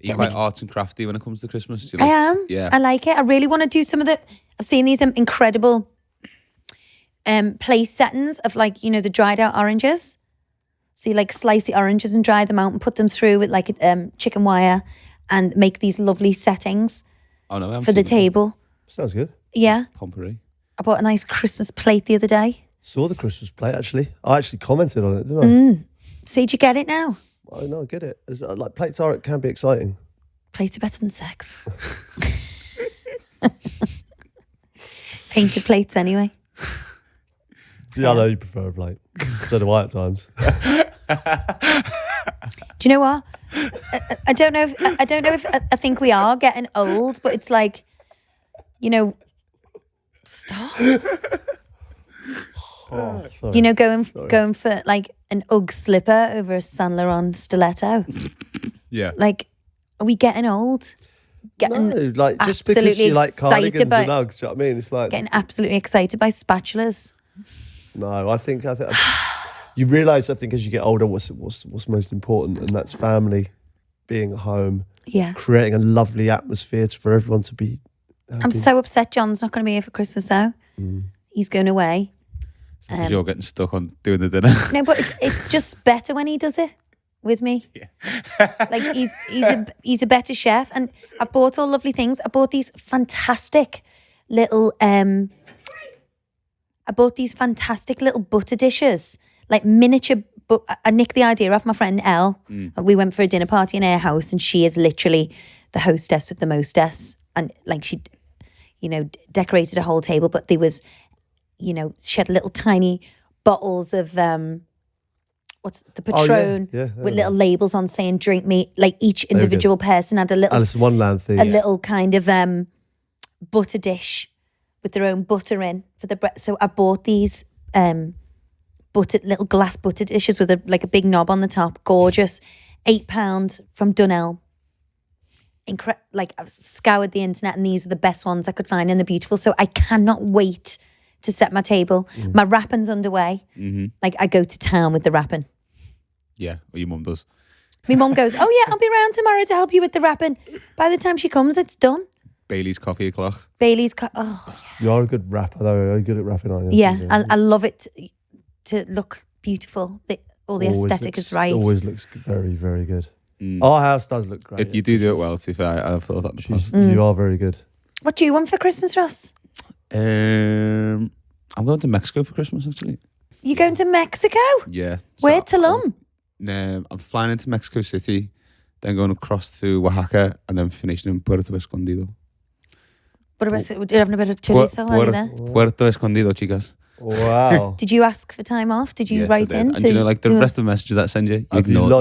Are you quite arts and crafty when it comes to Christmas? Do you I like am. Yeah. I like it. I really want to do some of the. I've seen these incredible place settings of, like, you know, the dried out oranges. So you like slice the oranges and dry them out and put them through with like chicken wire and make these lovely settings for the table. Sounds good. Yeah. Pompery. I bought a nice Christmas plate the other day. Saw the Christmas plate, actually. I actually commented on it, didn't I? See, did you get it now? I know, I get it. Like, plates it can be exciting. Plates are better than sex. Painted plates anyway. Yeah, I know you prefer a plate. So do I at times. Do you know what? I don't know if I think we are getting old, but it's like, you know, stop. Oh, sorry. You know, going for like an Ugg slipper over a Saint Laurent stiletto. Yeah. Like, are we getting old? No, like, just because you like cardigans and Uggs, do you know what I mean? It's like getting absolutely excited by spatulas. No, I think you realise, I think, as you get older, what's most important, and that's family, being at home, creating a lovely atmosphere for everyone to be happy. I'm so upset John's not going to be here for Christmas now. He's going away. Because you're getting stuck on doing the dinner. No, but it's just better when he does it with me. Yeah. Like, he's a better chef, and I bought all lovely things. I bought these fantastic little butter dishes, like miniature. But I nicked the idea off my friend Elle. We went for a dinner party in her house, and she is literally the hostess with the mostess, and like she, you know, decorated a whole table. But there was, you know, she had little tiny bottles of what's the Patron with little labels on saying "drink me." Like, each individual person had a little Alice in Wonderland thing, little kind of butter dish with their own butter in for the bread. So I bought these little glass butter dishes with a big knob on the top. Gorgeous, £8 from Dunelm. Like, I've scoured the internet, and these are the best ones I could find, and they're beautiful. So I cannot wait to set my table. My wrapping's underway. Like, I go to town with the wrapping. Yeah, or your mum does. My mum goes, "Oh yeah, I'll be around tomorrow to help you with the wrapping." By the time she comes, it's done. Bailey's coffee o'clock. You are a good rapper, though. You're good at rapping, aren't you? Yeah, I love it to look beautiful. All the aesthetic is right. Always looks very, very good. Our house does look great. You do it well, to be fair. I've thought that. You are very good. What do you want for Christmas, Ross? I'm going to Mexico for Christmas, actually. You going to Mexico? Yeah. Where, Tulum? I'm flying into Mexico City, then going across to Oaxaca, and then finishing in Puerto Escondido. You're having a bit of chorizo, are you there? Puerto Escondido, chicas. Wow. Did you ask for time off? Did you write in? And you know, like the rest of the messages that I send you, you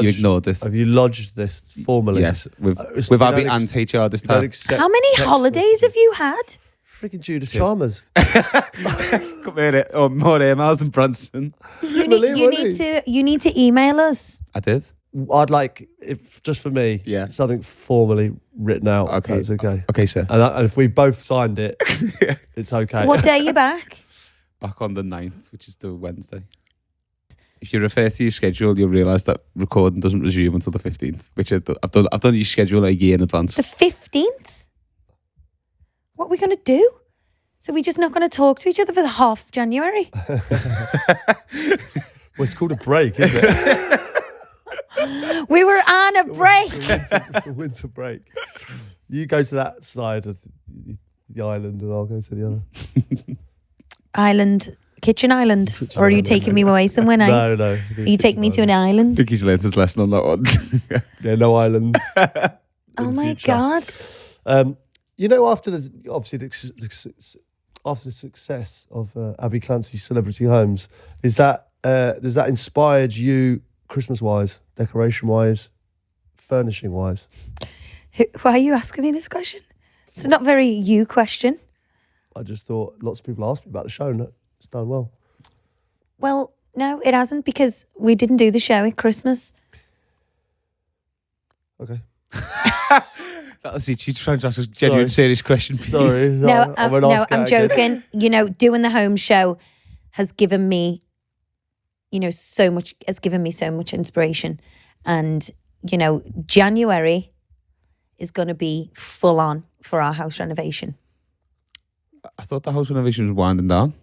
ignored this. Have you lodged this formally? Yes, with Abby and HR this time. How many holidays have you had? Freaking Judith Chalmers. Come here, more emails than Branson. You need to email us. I did. I'd like, if just for me, something formally written out. Okay, that's okay. Okay, sir. And if we both signed it, it's okay. So what day are you back? Back on the 9th, which is the Wednesday. If you refer to your schedule, you'll realise that recording doesn't resume until the 15th, which I've done your schedule a year in advance. The 15th? What are we going to do? So we're just not going to talk to each other for the half of January? Well, it's called a break, isn't it? We were on a break. It's a winter break. You go to that side of the island, and I'll go to the other. Kitchen island? Or are you taking me away somewhere nice? No. Are you taking me to an island? I think he's learned his lesson on that one. Yeah, no islands. Oh my God. You know, after the success of Abbey Clancy's Celebrity Homes, does that inspired you Christmas-wise, decoration-wise, furnishing-wise? Why are you asking me this question? It's not very you question. I just thought lots of people asked me about the show and it's done well. Well, no, it hasn't, because we didn't do the show at Christmas. Okay. That was it. She's trying to ask a genuine, serious question. Please. Sorry. No, I'm joking. You know, doing the home show has given me, so much inspiration. And, January is going to be full on for our house renovation. I thought the house renovation was winding down.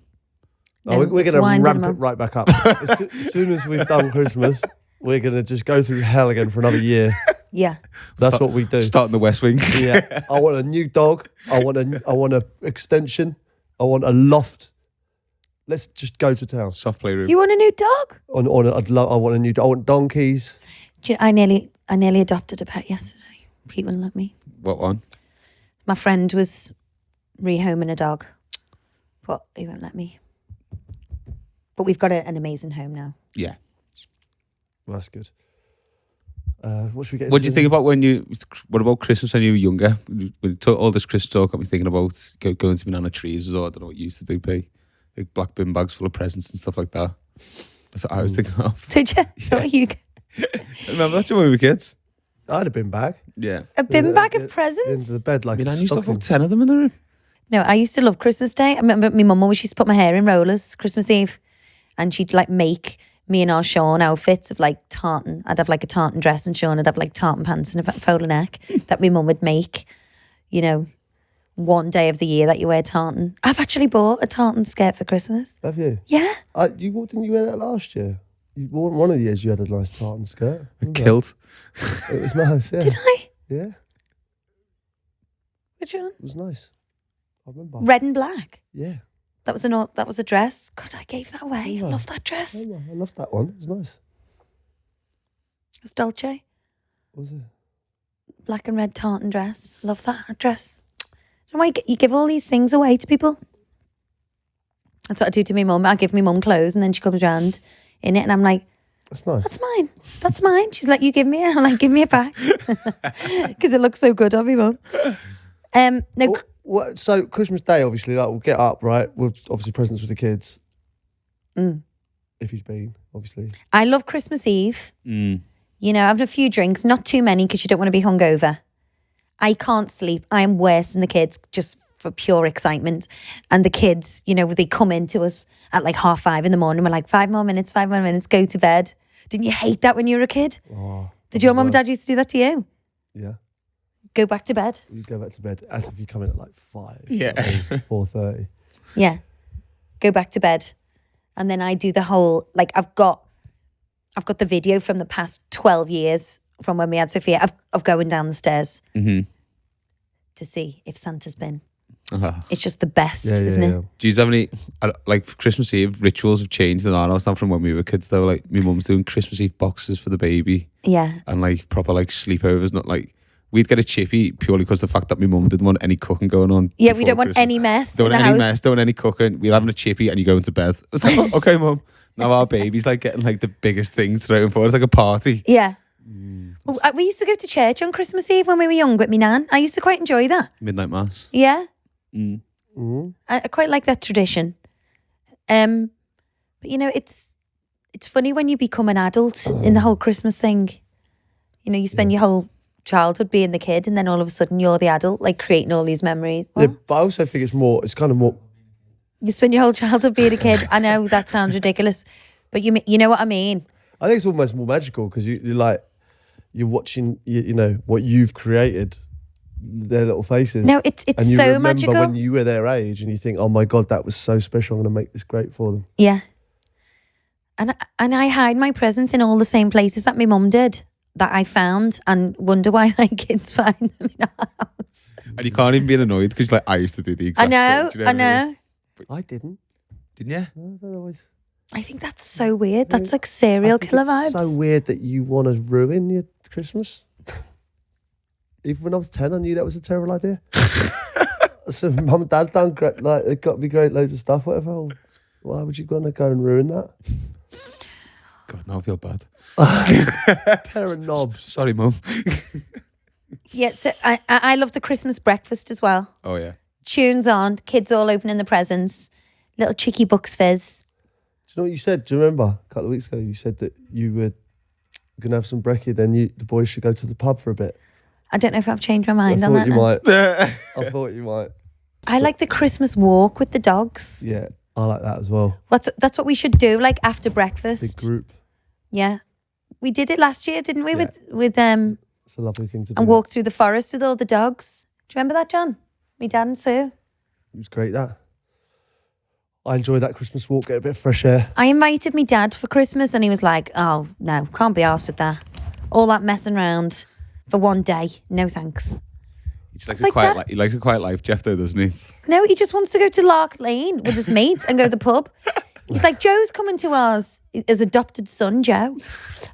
No, we're going to ramp it right back up. As soon as we've done Christmas, we're going to just go through hell again for another year. Yeah. That's what we do. Starting the West Wing. Yeah. I want a new dog. I want a extension. I want a loft. Let's just go to town. Soft playroom. You want a new dog? I want donkeys. I nearly adopted a pet yesterday. Pete wouldn't let me. What one? My friend was rehoming a dog, but he won't let me. But we've got an amazing home now. Yeah. Well, that's good. What should we get What do you think about what about Christmas when you were younger? When you took all this Christmas talk, got me thinking about going to banana trees or I don't know what you used to do, P. Like black bin bags full of presents and stuff like that. That's what I was thinking of. Did you? So you remember that when we were kids? I had a bin bag. Yeah. A bin bag of presents? Into the bed like I a used to have stocking. about 10 of them in the room. No, I used to love Christmas Day. I remember my mum always used to put my hair in rollers Christmas Eve, and she'd make me and our Sean outfits of tartan. I'd have a tartan dress and Sean would have tartan pants and a faux neck that my mum would make, one day of the year that you wear tartan. I've actually bought a tartan skirt for Christmas. Have you? Yeah. Didn't you wear that last year? One of the years you had a nice tartan skirt. A kilt. It was nice, yeah. Did I? Yeah. Which one? It was nice. I remember. Red and black. Yeah. That was a dress. God, I gave that away. Yeah. I love that dress. I loved that one. It was nice. It was Dolce. What was it? Black and red tartan dress. Love that dress. You know why you give all these things away to people? That's what I do to my mum. I give my mum clothes and then she comes round in it and I'm like, that's nice. That's mine. That's mine. She's like, you give me it. I'm like, give me it back. Because it looks so good on me, mum. So Christmas Day, obviously, we'll get up, right? With obviously presents for the kids. If he's been, obviously. I love Christmas Eve. Having a few drinks, not too many because you don't want to be hungover. I can't sleep. I am worse than the kids just for pure excitement. And the kids, they come into us at 5:30 in the morning. We're like, 5 more minutes, go to bed. Didn't you hate that when you were a kid? Oh, Did your mum and dad used to do that to you? Yeah. Go back to bed. You go back to bed as if you come in at 5. Yeah. 4:30. Yeah. Go back to bed. And then I do the whole, I've got the video from the past 12 years from when we had Sophia of going down the stairs to see if Santa's been. It's just the best, isn't it? Do you have any, for Christmas Eve, rituals have changed in our house now from when we were kids though? My mum's doing Christmas Eve boxes for the baby. Yeah. And proper sleepovers, not we'd get a chippy purely because the fact that my mum didn't want any cooking going on. Yeah, we don't want any mess in the house. Don't want any cooking. We're having a chippy and you're going to bed. I was like, oh, okay, mum. Now our baby's getting the biggest things thrown for. It's like a party. Yeah. Well, we used to go to church on Christmas Eve when we were young with my nan. I used to quite enjoy that. Midnight mass. Yeah. I quite like that tradition. But it's funny when you become an adult in the whole Christmas thing. You spend your whole childhood being the kid and then all of a sudden you're the adult, creating all these memories. Yeah, but I also think it's kind of more... You spend your whole childhood being a kid. I know that sounds ridiculous, but you know what I mean. I think it's almost more magical because you're watching, what you've created, their little faces. No, it's and you so remember magical. when you were their age and you think, oh my God, that was so special. I'm going to make this great for them. Yeah. And I hide my presents in all the same places that my mum did, that I found, and wonder why my kids find them in our house. And you can't even be annoyed because I used to do the exact I know. I didn't. Didn't you? No, I don't always. I think that's so weird. That's serial killer vibes. It's so weird that you want to ruin your Christmas. Even when I was 10, I knew that was a terrible idea. So mum and dad done great, like they got me great loads of stuff, whatever. Why would you gonna go and ruin that? God, now I feel bad. Pair of knobs. Sorry, Mum. Yeah, so I love the Christmas breakfast as well. Oh, yeah. Tunes on, kids all opening the presents, little cheeky bucks fizz. Do you know what you said? Do you remember a couple of weeks ago? You said that you were gonna have some brekkie, then the boys should go to the pub for a bit. I don't know if I've changed my mind on that. I thought you might. I like the Christmas walk with the dogs. Yeah, I like that as well. That's what we should do, like after breakfast. Big group. Yeah, we did it last year, didn't we? Yeah. With It's a lovely thing to do. and walk through the forest with all the dogs. Do you remember that, John? Me dad and Sue. It was great. That I enjoyed that Christmas walk. Get a bit of fresh air. I invited me dad for Christmas, and he was like, "Oh no, can't be arsed with that. All that messing around for one day. No thanks." He likes a quiet life, Jeff, though, doesn't he? No, he just wants to go to Lark Lane with his mates and go to the pub. He's like, Joe's coming to ours, his adopted son, Joe.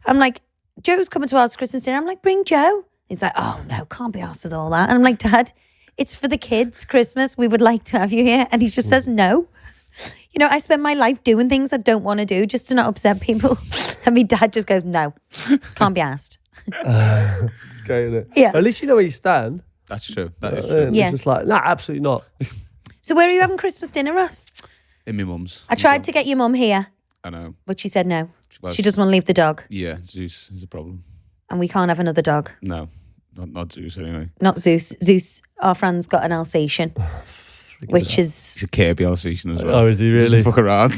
I'm like, Joe's coming to ours Christmas dinner. I'm like, bring Joe. He's like, oh no, can't be arsed with all that. And I'm like, Dad, it's for the kids' Christmas. We would like to have you here. And he just says no. You know, I spend my life doing things I don't want to do just to not upset people. And my dad just goes, no, can't be asked. It's great, isn't it? Yeah. At least you know where you stand. That's true. That is true. Yeah. It's just like, nah, absolutely not. So where are you having Christmas dinner, Ross? In my mum's. I tried to get your mum here, I know. but she said no. Well, She doesn't want to leave the dog. Yeah, Zeus is a problem. And we can't have another dog. No, not Zeus anyway. Not Zeus. Zeus, our friend's got an Alsatian, which is... He's a Kirby Alsatian as well. Oh, is he really? Doesn't fuck around.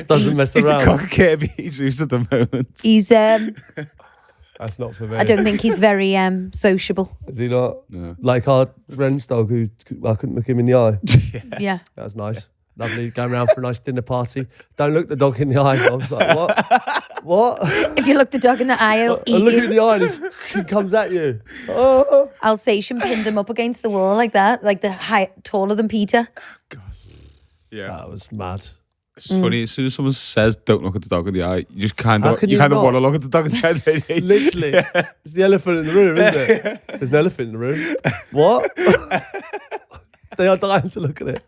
Doesn't mess He's around. a cock Kirby Zeus at the moment. He's... That's not for me. I don't think he's very sociable. Is he not? No. Like our friend's dog, who I couldn't look him in the eye. Yeah. That was nice. Lovely. Going around for a nice dinner party. Don't look the dog in the eye. I was like, what? What? If you look the dog in the eye, he'll I eat look you. in the eye and he comes at you. Oh. Alsatian pinned him up against the wall like that, like the height, taller than Peter. Yeah. That was mad. It's funny, as soon as someone says don't look at the dog in the eye, you just kind How of can you not? want to look at the dog in the eye. don't you? Literally. It's the elephant in the room, isn't it? There's an elephant in the room. What? They are dying to look at it.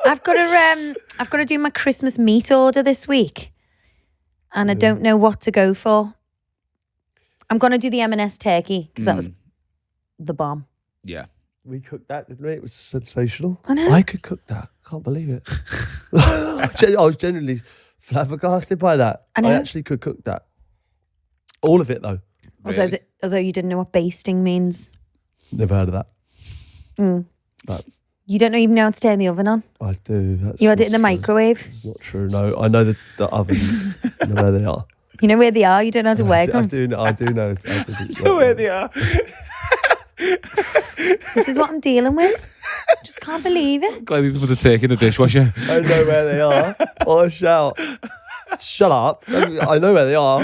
I've got to do my Christmas meat order this week, and I don't know what to go for. I'm gonna do the M&S turkey because that was the bomb. Yeah. We cooked that, didn't we? It was sensational. I know. I could cook that. Can't believe it. I was genuinely flabbergasted by that. I know. I actually could cook that. All of it, though. Really? Although you didn't know what basting means. Never heard of that. But You don't even know how to turn the oven on. I do. You had it in the microwave. It's not true. No, I know the oven. I know where they are. You know where they are. You don't know how to work I them. do know. I do know. Where they are. This is what I'm dealing with. Just can't believe it. Glad you put the turkey in the dishwasher. I know where they are. Oh, shout. Shut up. I know where they are.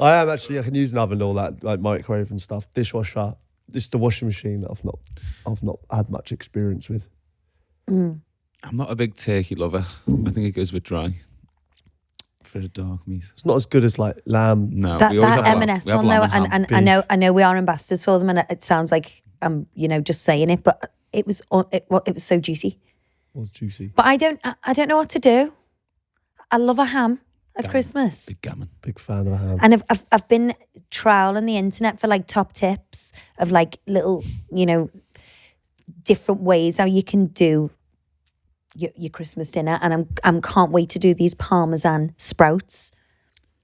I am actually, I can use an oven and all that, like microwave and stuff, dishwasher. This is the washing machine that I've not had much experience with. I'm not a big turkey lover. I think it goes a bit dry. For the dark meat. It's not as good as like lamb. No, That we always have M&S we have one though, lamb and ham. and I know we are ambassadors for them, and it sounds like I'm just saying it, but it was so juicy. It was juicy. But I don't know what to do. I love a ham at Christmas, Big gammon. Big fan of a ham. and I've been trawling the internet for like top tips of like little different ways how you can do your Christmas dinner, and I'm can't wait to do these Parmesan sprouts.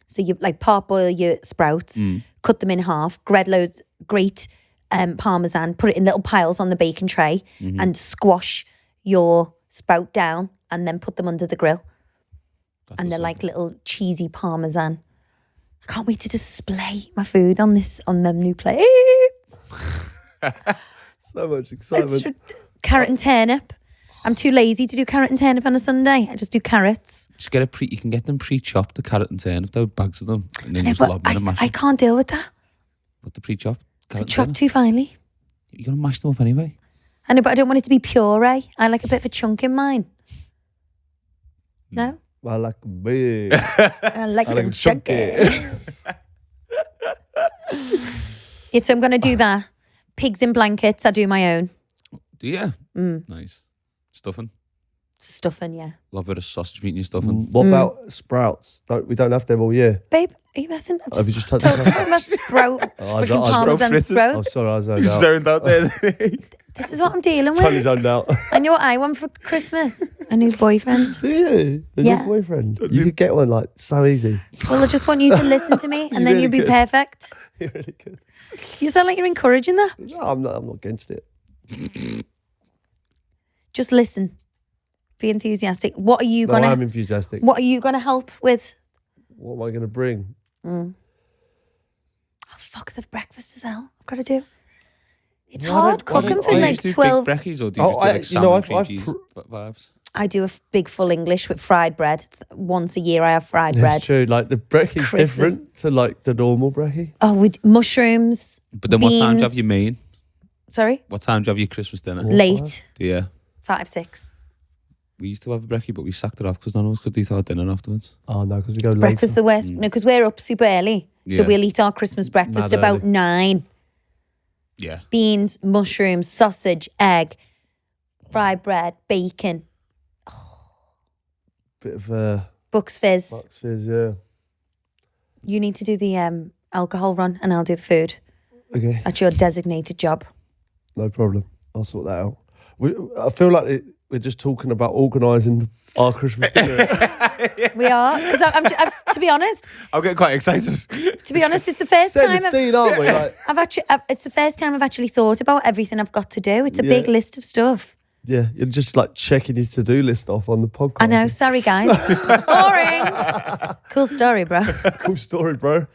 So you like parboil your sprouts, cut them in half, grate Parmesan, put it in little piles on the bacon tray, and squash your sprout down, and then put them under the grill. And they're like little cheesy Parmesan. I can't wait to display my food on them new plates. So much excitement. Carrot and turnip. I'm too lazy to do carrot and turnip on a Sunday. I just do carrots. Just get you can get them pre-chopped, the carrot and turnip, though, bags of them, and then you just But lob them in and mash I them. can't deal with that. What, the pre-chopped? They're carrot and chopped turnip? too finely. You're going to mash them up anyway. I know, but I don't want it to be puree. I like a bit of a chunk in mine. No? I like them big. I like them chunky. Yeah, so I'm going to do that. Pigs in blankets, I do my own. Do you? Nice. Stuffing? Stuffing, yeah. Love a bit of sausage meat in your stuffing. What about sprouts? We don't have them all year. Babe, are you messing? Have you just touched talking about sprout. Fucking Parmesan sprouts. Oh, sorry, I zoned You out. zoned out there. This is what I'm dealing Totally with. zoned out. I know what I want for Christmas. A new boyfriend. Do you? A Yeah. new boyfriend? You could get one like so easy. Well, I just want you to listen to me and then really you'll be could. perfect. You really could. You sound like you're encouraging that. No, I'm not against it. Just listen. Be enthusiastic. What are you No, gonna? I'm enthusiastic. What are you gonna help with? What am I going to bring? Oh fuck! The breakfast as well. I've got to do. It's Why hard don't- why cooking don't- for Do you like just do 12. big brekkies or do you just do like salmon cream cheese vibes? I do a big full English with fried bread. It's once a year I have fried bread. It's true. Like the brekkie's Christmas. different to like the normal brekkie. Oh, with mushrooms. But then beans. what time do you have your main? Sorry, What time do you have your Christmas dinner? late. Do you? 5, 6. We used to have a brekkie, but we sacked it off because none of us could eat our dinner afterwards. Oh no, because we go Breakfast later. the worst. No, because we're up super early, so Yeah. we'll eat our Christmas breakfast Mad about early. 9. Yeah. Beans, mushrooms, sausage, egg, fried bread, bacon, Bit of Bucks Fizz. Bucks Fizz, yeah. You need to do the alcohol run and I'll do the food. Okay, That's your designated job. no problem. I'll sort that out. I feel like we're just talking about organising our Christmas dinner. We are, because to be honest, I'm getting quite excited. it's the first Set time the scene, aren't we? Like, it's the first time I've actually thought about everything I've got to do. It's a big list of stuff. yeah, you're just like checking your to-do list off on the podcast. I know. Sorry, guys. Boring. Cool story, bro. Cool story, bro.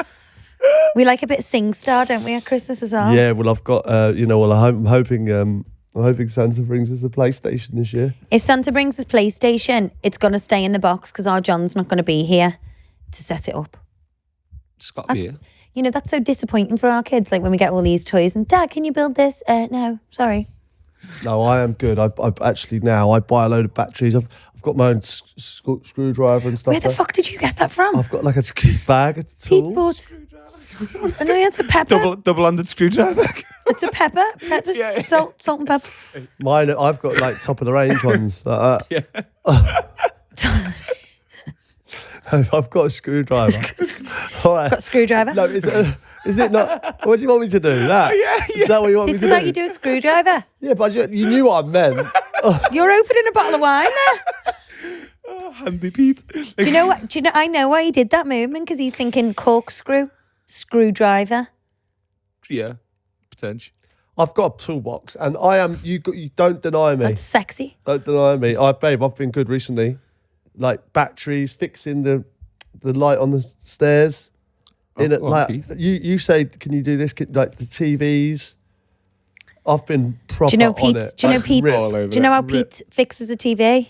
We like a bit of SingStar, don't we, at Christmas as well? Yeah, well, I've got, I'm hoping Santa brings us a PlayStation this year. If Santa brings us PlayStation, it's going to stay in the box because our John's not going to be here to set it up. It's got to be That's, it. you know, that's so disappointing for our kids. Like when we get all these toys and, Dad, can you build this? No, sorry. No, I am good. I actually now I buy a load of batteries. I've got my own screwdriver and stuff. Where the fuck did you get that from? I've got like a bag of Pete tools. bought. I know it's a pepper. Double-handed screwdriver. It's a pepper. Pepper, salt and pepper. Mine, I've got like top of the range ones like that. I've got a screwdriver. All right. Got a screwdriver. No, is it not? What do you want me to do? That? Is that what you want This me is to how do? you do a screwdriver. Yeah, but you knew what I meant. You're opening a bottle of wine there. Handy Pete. Do you know what? I know why he did that movement because he's thinking corkscrew, screwdriver. Yeah, potential. I've got a toolbox, and I am. You don't deny me. That's sexy. Don't deny me. Babe, I've been good recently. Like batteries, fixing the light on the stairs. You say, can you do this? Like the TVs. I've been proper. Do you know on Pete? it. Do you know Pete? all over Do you know how Rip. Pete fixes a TV?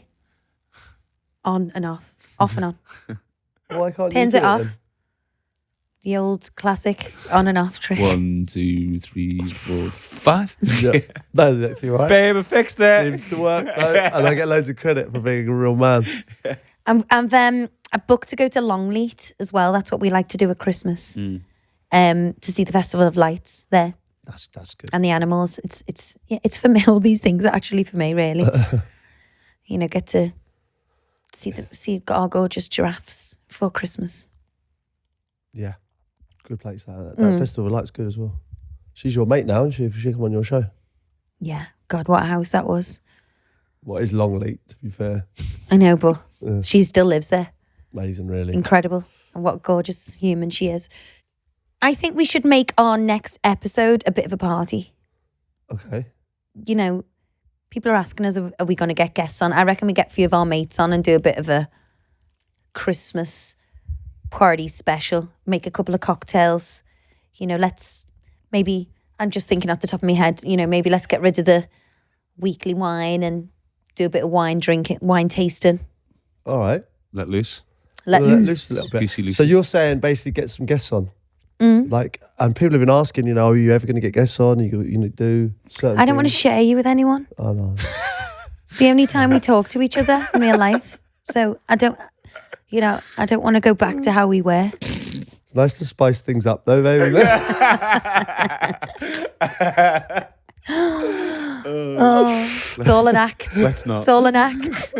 On and off and on. Why can't Turns you it do off. then? The old classic on and off trick. 1, 2, 3, 4, 5. Yeah, that's exactly right. Babe, I fixed it. Seems to work, though, and I get loads of credit for being a real man. And I booked to go to Longleat as well. That's what we like to do at Christmas. To see the Festival of Lights there That's good. and the animals. It's for me. All these things are actually for me, really. Get to see our gorgeous giraffes for Christmas. Yeah, good place. That Festival of Lights good as well. She's your mate now, isn't she? If she come on your show. Yeah, God, what a house that was. What is Longleat, to be fair? I know, but she still lives there. Amazing, really. Incredible. And what a gorgeous human she is. I think we should make our next episode a bit of a party. Okay. People are asking us, are we going to get guests on? I reckon we get a few of our mates on and do a bit of a Christmas party special. Make a couple of cocktails. Let's maybe, I'm just thinking off the top of my head, maybe let's get rid of the weekly wine and do a bit of wine drinking, wine tasting. All right. Let loose. Let loose. A little bit. Lucy. So you're saying basically get some guests on? Like, and people have been asking, are you ever going to get guests on? You going to do certain I don't want to things? share you with anyone. Oh, no. It's the only time we talk to each other in real life. So I don't want to go back to how we were. It's nice to spice things up, though, baby. It's all an act. Let's not. It's all an act.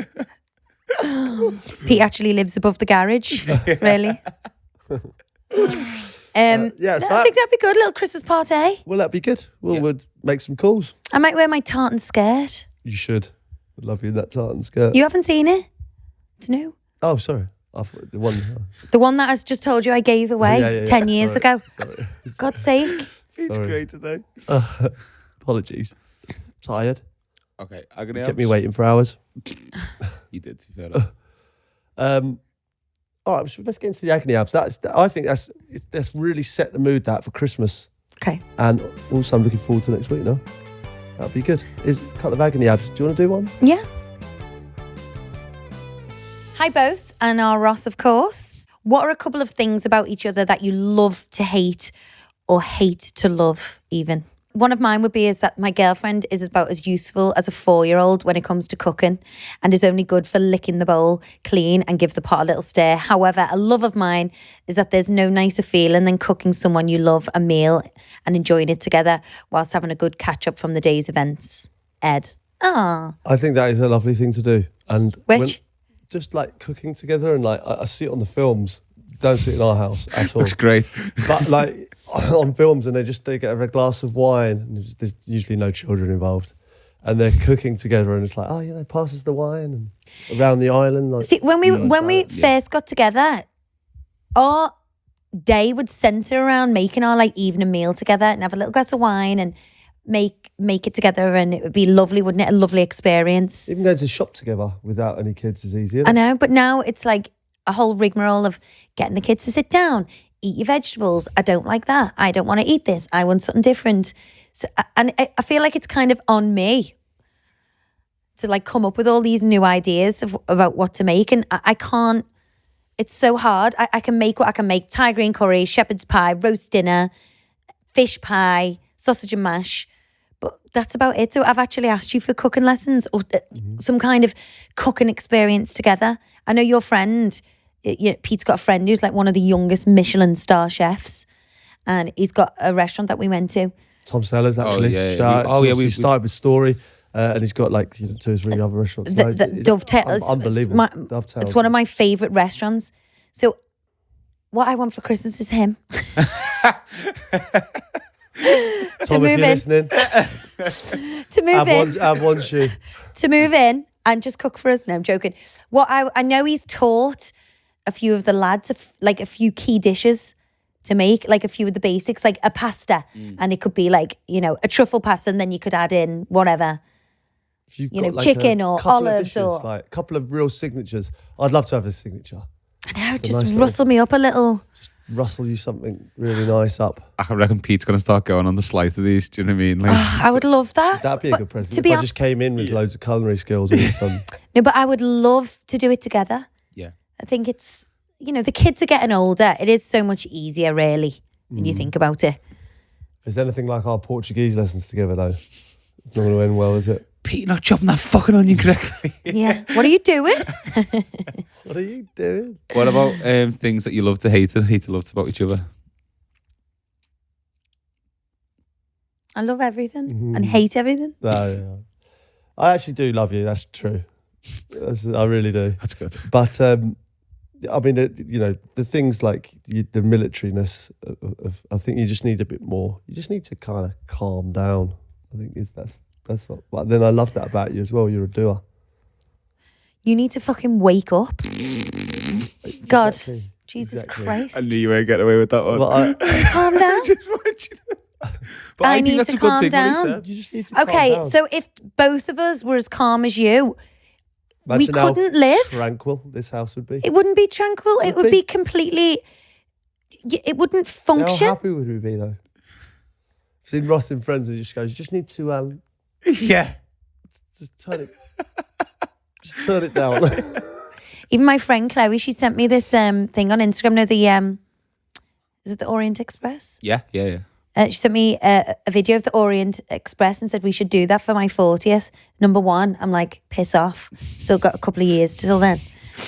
Pete actually lives above the garage. Really? I think that'd be good. A little Christmas party. Well, that'd be good. We'd make some calls. I might wear my tartan skirt. You should. I'd love you in that tartan skirt. You haven't seen it? It's new. Oh, sorry. I thought the one. The one that I just told you I gave away 10 years ago. Sorry. God's sake. It's great today. Apologies. Tired. Okay, Agony. Kept me waiting for hours. You did, to be fair. All right, let's get into the Agony abs. I think that's really set the mood for Christmas. Okay. And also, I'm looking forward to next week now. That'd be good. Is a couple of Agony abs. Do you want to do one? Yeah. Hi, both, and our Ross, of course. What are a couple of things about each other that you love to hate or hate to love, even? One of mine would be is that my girlfriend is about as useful as a 4-year-old when it comes to cooking and is only good for licking the bowl clean and give the pot a little stir. However, a love of mine is that there's no nicer feeling than cooking someone you love a meal and enjoying it together whilst having a good catch-up from the day's events. Ed. Ah. I think that is a lovely thing to do. And Which? Just like cooking together, and like I see it on the films. Don't see it in our house at all. Looks great. But like on films, and they get a glass of wine, and there's usually no children involved, and they're cooking together, and it's like, pass us the wine and around the island. Like, see, when we first got together, our day would centre around making our like evening meal together and have a little glass of wine and make it together, and it would be lovely, wouldn't it? A lovely experience. Even going to shop together without any kids is easy. I know, but now it's like a whole rigmarole of getting the kids to sit down, eat your vegetables. I don't like that. I don't want to eat this. I want something different. So, and I feel like it's kind of on me to like come up with all these new ideas about what to make, and I can't. It's so hard. I can make Thai green curry, shepherd's pie, roast dinner, fish pie, sausage and mash. But that's about it. So I've actually asked you for cooking lessons or some kind of cooking experience together. I know your friend, Pete's got a friend who's like one of the youngest Michelin star chefs, and he's got a restaurant that we went to. Tom Sellers, actually. We started with Story, and he's got like 2 or 3 other restaurants. Dovetails. Unbelievable. It's one of my favourite restaurants. So what I want for Christmas is him. Tom, if you're listening, to move have one shoe. To move in and just cook for us. No, I'm joking. What I know he's taught a few of the lads like a few key dishes to make, like a few of the basics, like a pasta, and it could be like a truffle pasta, and then you could add in whatever, like chicken or olives or like a couple of real signatures. I'd love to have a signature. I know, just rustle me up a little. Rustle you something really nice up. I reckon Pete's going to start going on the slice of these. Do you know what I mean? Like, I would love that. That'd be a good present. If I just came in with loads of culinary skills all of a sudden. No, but I would love to do it together. Yeah. I think it's, the kids are getting older. It is so much easier, really, when you think about it. If there's anything like our Portuguese lessons together, though, it's not going to end well, is it? Pete, not chopping that fucking onion correctly. Yeah. What are you doing? What are you doing? What about things that you love to hate and hate to love about each other? I love everything and hate everything. Yeah. I actually do love you. That's true. I really do. That's good. But I mean, the things like the militariness of I think you just need a bit more. You just need to kind of calm down. I think that's not. But then I love that about you as well. You're a doer. You need to fucking wake up. God, exactly. Jesus Exactly. Christ. I knew you weren't getting away with that one. Well, Calm down. But I think need that's to a good calm thing, what he down. said. you just need to calm Okay, down. so if both of us were as calm as you, Imagine we couldn't live. tranquil this house would be. It wouldn't be tranquil. It would be completely. It wouldn't function. How happy would we be though? I've seen Ross in Friends and he just goes, you just need to Yeah. just turn it down. Even my friend Chloe, she sent me this thing on Instagram. No, is it the Orient Express? Yeah. She sent me a video of the Orient Express and said we should do that for my 40th. Number one, I'm like, piss off. Still got a couple of years till then.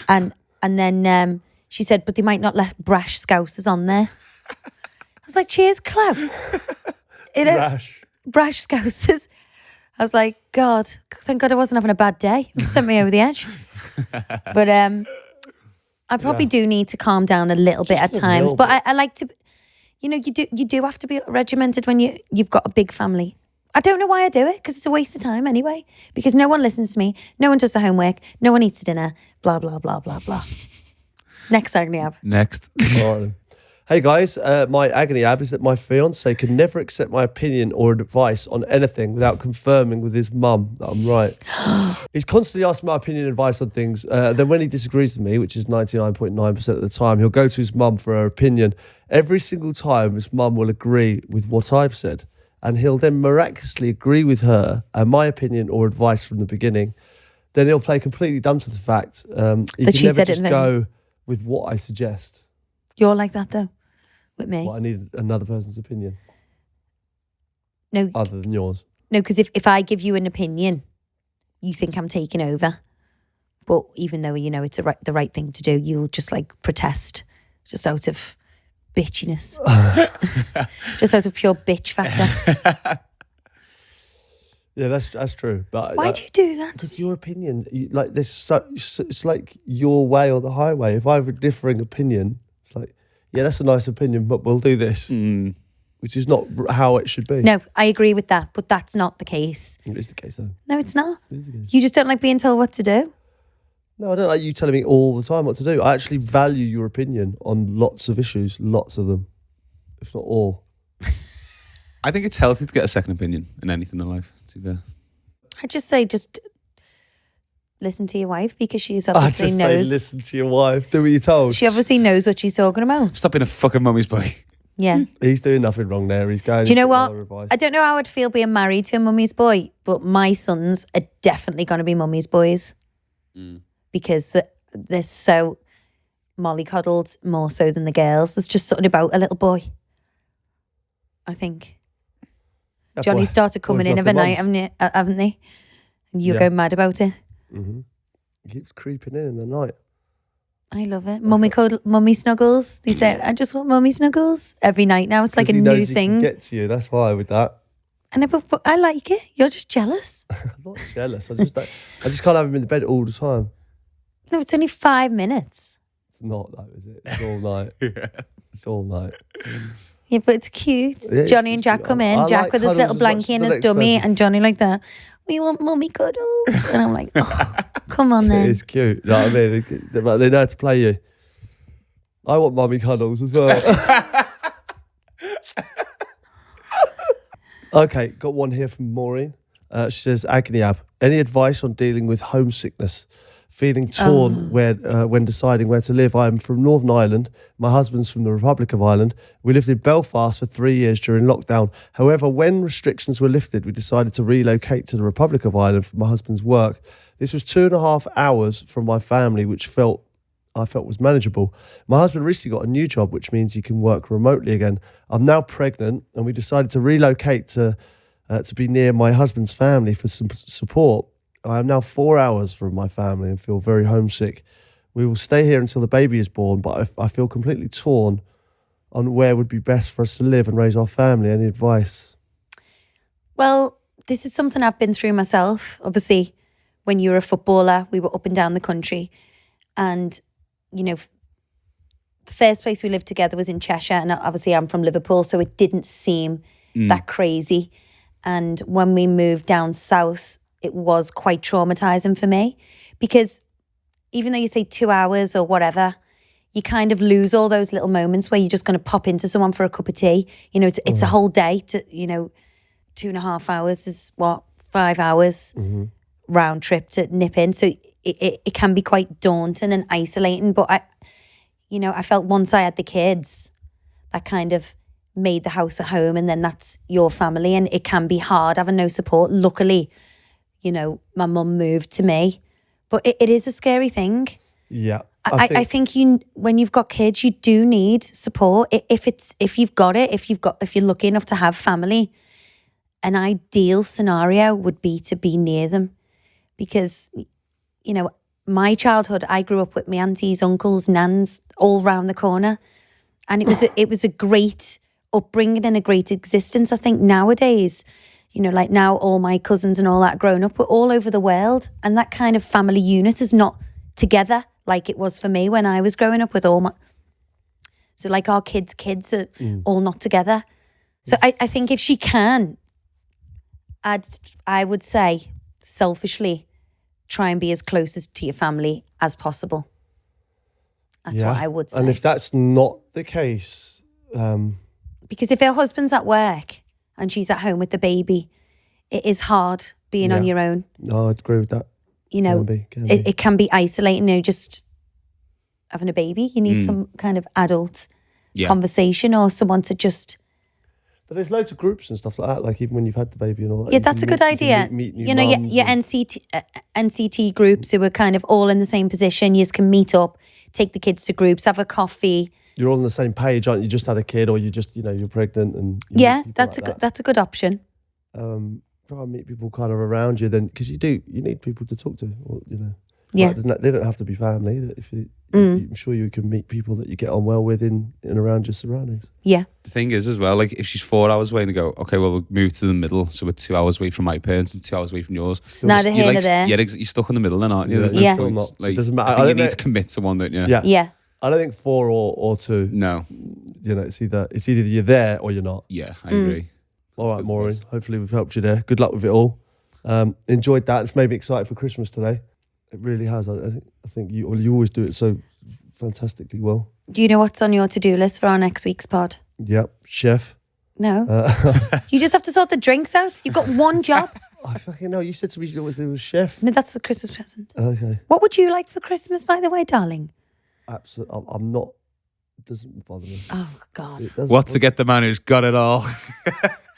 And then She said, but they might not let brash scousers on there. I was like, cheers, Clem. Brash scousers. I was like, God, thank God I wasn't having a bad day. It sent me over the edge. But I probably do need to calm down a little bit at times. But I like to, you do have to be regimented when you've got a big family. I don't know why I do it, because it's a waste of time anyway. Because no one listens to me. No one does the homework. No one eats dinner. Blah, blah, blah, blah, blah. Next Agony Ab. Next. Hey guys, my Agony Ab is that my fiance can never accept my opinion or advice on anything without confirming with his mum that I'm right. He's constantly asking my opinion and advice on things. Then when he disagrees with me, which is 99.9% of the time, he'll go to his mum for her opinion. Every single time his mum will agree with what I've said. And he'll then miraculously agree with her and my opinion or advice from the beginning. Then he'll play completely dumb to the fact that she said just go with what I suggest. You're like that though, with me. Well, I need another person's opinion. No, other than yours. No, because if I give you an opinion, you think I'm taking over. But even though it's the right thing to do, you'll just like protest, just out of bitchiness, just out of pure bitch factor. Yeah, that's true. But why do you do that? Because your opinion, it's like your way or the highway. If I have a differing opinion, it's like, yeah, that's a nice opinion, but we'll do this, which is not how it should be. No, I agree with that, but that's not the case. It is the case, though. No, it's not. It is the case. You just don't like being told what to do. No, I don't like you telling me all the time what to do. I actually value your opinion on lots of issues, lots of them, if not all. I think it's healthy to get a second opinion in anything in life, to be fair. I just say, listen to your wife, because she's obviously knows. Say listen to your wife. Do what you're told. She obviously knows what she's talking about. Stop being a fucking mummy's boy. Yeah. He's doing nothing wrong there. He's going. Do you know what? I don't know how I'd feel being married to a mummy's boy, but my sons are definitely going to be mummy's boys because they're so mollycoddled more so than the girls. There's just something about a little boy, I think. That Johnny started coming in of a night, haven't they? And you go mad about it. Mm-hmm. He keeps creeping in the night. I love it. Mummy snuggles. They say, I just want mummy snuggles every night now. It's like a new thing. He can get to you. That's why with that. And but I like it. You're just jealous. I'm not jealous. I just can't have him in the bed all the time. No, it's only 5 minutes. It's not though, is it? It's all night. Yeah. It's all night. Yeah, but it's cute. Yeah, Johnny and Jack come in. Jack with his little blankie and his dummy, and Johnny like that. We want mummy cuddles. And I'm like, oh, come on then. It is cute. You know what I mean? They know how to play you. I want mummy cuddles as well. Okay, got one here from Maureen. She says, Agony Ab, any advice on dealing with homesickness? Feeling torn when deciding where to live. I am from Northern Ireland. My husband's from the Republic of Ireland. We lived in Belfast for 3 years during lockdown. However, when restrictions were lifted, we decided to relocate to the Republic of Ireland for my husband's work. This was 2.5 hours from my family, which I felt was manageable. My husband recently got a new job, which means he can work remotely again. I'm now pregnant, and we decided to relocate to be near my husband's family for some support. I am now 4 hours from my family and feel very homesick. We will stay here until the baby is born, but I feel completely torn on where would be best for us to live and raise our family. Any advice? Well, this is something I've been through myself. Obviously, when you were a footballer, we were up and down the country. And, the first place we lived together was in Cheshire. And obviously I'm from Liverpool, so it didn't seem that crazy. And when we moved down south, it was quite traumatizing for me, because even though you say 2 hours or whatever, you kind of lose all those little moments where you're just going to pop into someone for a cup of tea. It's a whole day to, 2.5 hours is 5 hours round trip to nip in. So it can be quite daunting and isolating. But I felt once I had the kids, that kind of made the house a home, and then that's your family, and it can be hard having no support. Luckily, my mum moved to me, but it is a scary thing. Yeah. I think when you've got kids, you do need support. If you're lucky enough to have family, an ideal scenario would be to be near them, because, my childhood, I grew up with my aunties, uncles, nans, all round the corner. And it was a great upbringing and a great existence. I think nowadays, you know, like now all my cousins and all that grown up, we're all over the world. And that kind of family unit is not together like it was for me when I was growing up with all my... So like our kids are all not together. So I think if she can, I would say selfishly, try and be as close to your family as possible. That's what I would say. And if that's not the case... because if her husband's at work and she's at home with the baby, it is hard being on your own. No, I'd agree with that. You know, it can be isolating, you know, just having a baby. You need some kind of adult conversation or someone to just... But there's loads of groups and stuff like that, like even when you've had the baby and all that. Yeah, that's a good idea. You know, your NCT groups who are kind of all in the same position. You just can meet up, take the kids to groups, have a coffee. You're all on the same page, aren't you? You just had a kid, or you just, you know, you're pregnant, and that's a good option. Try and meet people kind of around you, then, because you need people to talk to, or, you know. Yeah, they don't have to be family. I'm sure you can meet people that you get on well with in and around your surroundings. Yeah. The thing is as well, like if she's 4 hours away and they go, okay, well we'll move to the middle, so we're 2 hours away from my parents and 2 hours away from yours. It's neither here nor there. Yeah, you're stuck in the middle then, aren't you? Yeah. Like, it doesn't matter. I think you need to commit to one, don't you? Yeah. Yeah. I don't think 4 or 2. No. You know, it's either you're there or you're not. Yeah, I agree. All right, Maureen. Hopefully we've helped you there. Good luck with it all. Enjoyed that. It's made me excited for Christmas today. It really has. I think you always do it so fantastically well. Do you know what's on your to-do list for our next week's pod? Yep, chef. No. You just have to sort the drinks out. You've got one job. I fucking know. You said to me you always do a chef. No, that's the Christmas present. Okay. What would you like for Christmas, by the way, darling? Absolutely. I'm not. It doesn't bother me. Oh, God. What to get the man who's got it all?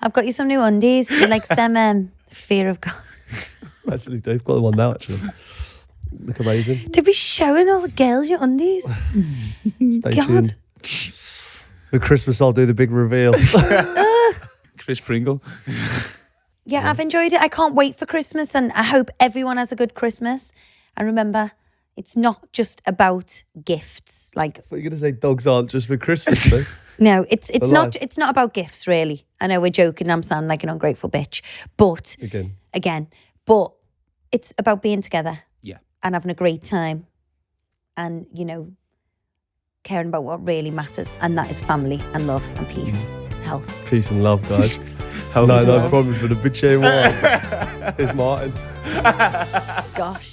I've got you some new undies. He likes them. Fear of God. Actually, Dave got them on now, actually. Look amazing. To be showing all the girls your undies. Stay God. tuned. For Christmas, I'll do the big reveal. Chris Pringle. Yeah, I've enjoyed it. I can't wait for Christmas, and I hope everyone has a good Christmas. And remember, it's not just about gifts. Like, I thought you were going to say dogs aren't just for Christmas, though. No, it's not about gifts, really. I know we're joking. I'm sounding like an ungrateful bitch, but again, but it's about being together. Yeah, and having a great time, and you know, caring about what really matters, and that is family and love and peace, health. Peace and love, guys. No problems with a bitch anymore. Here's Martin. Gosh.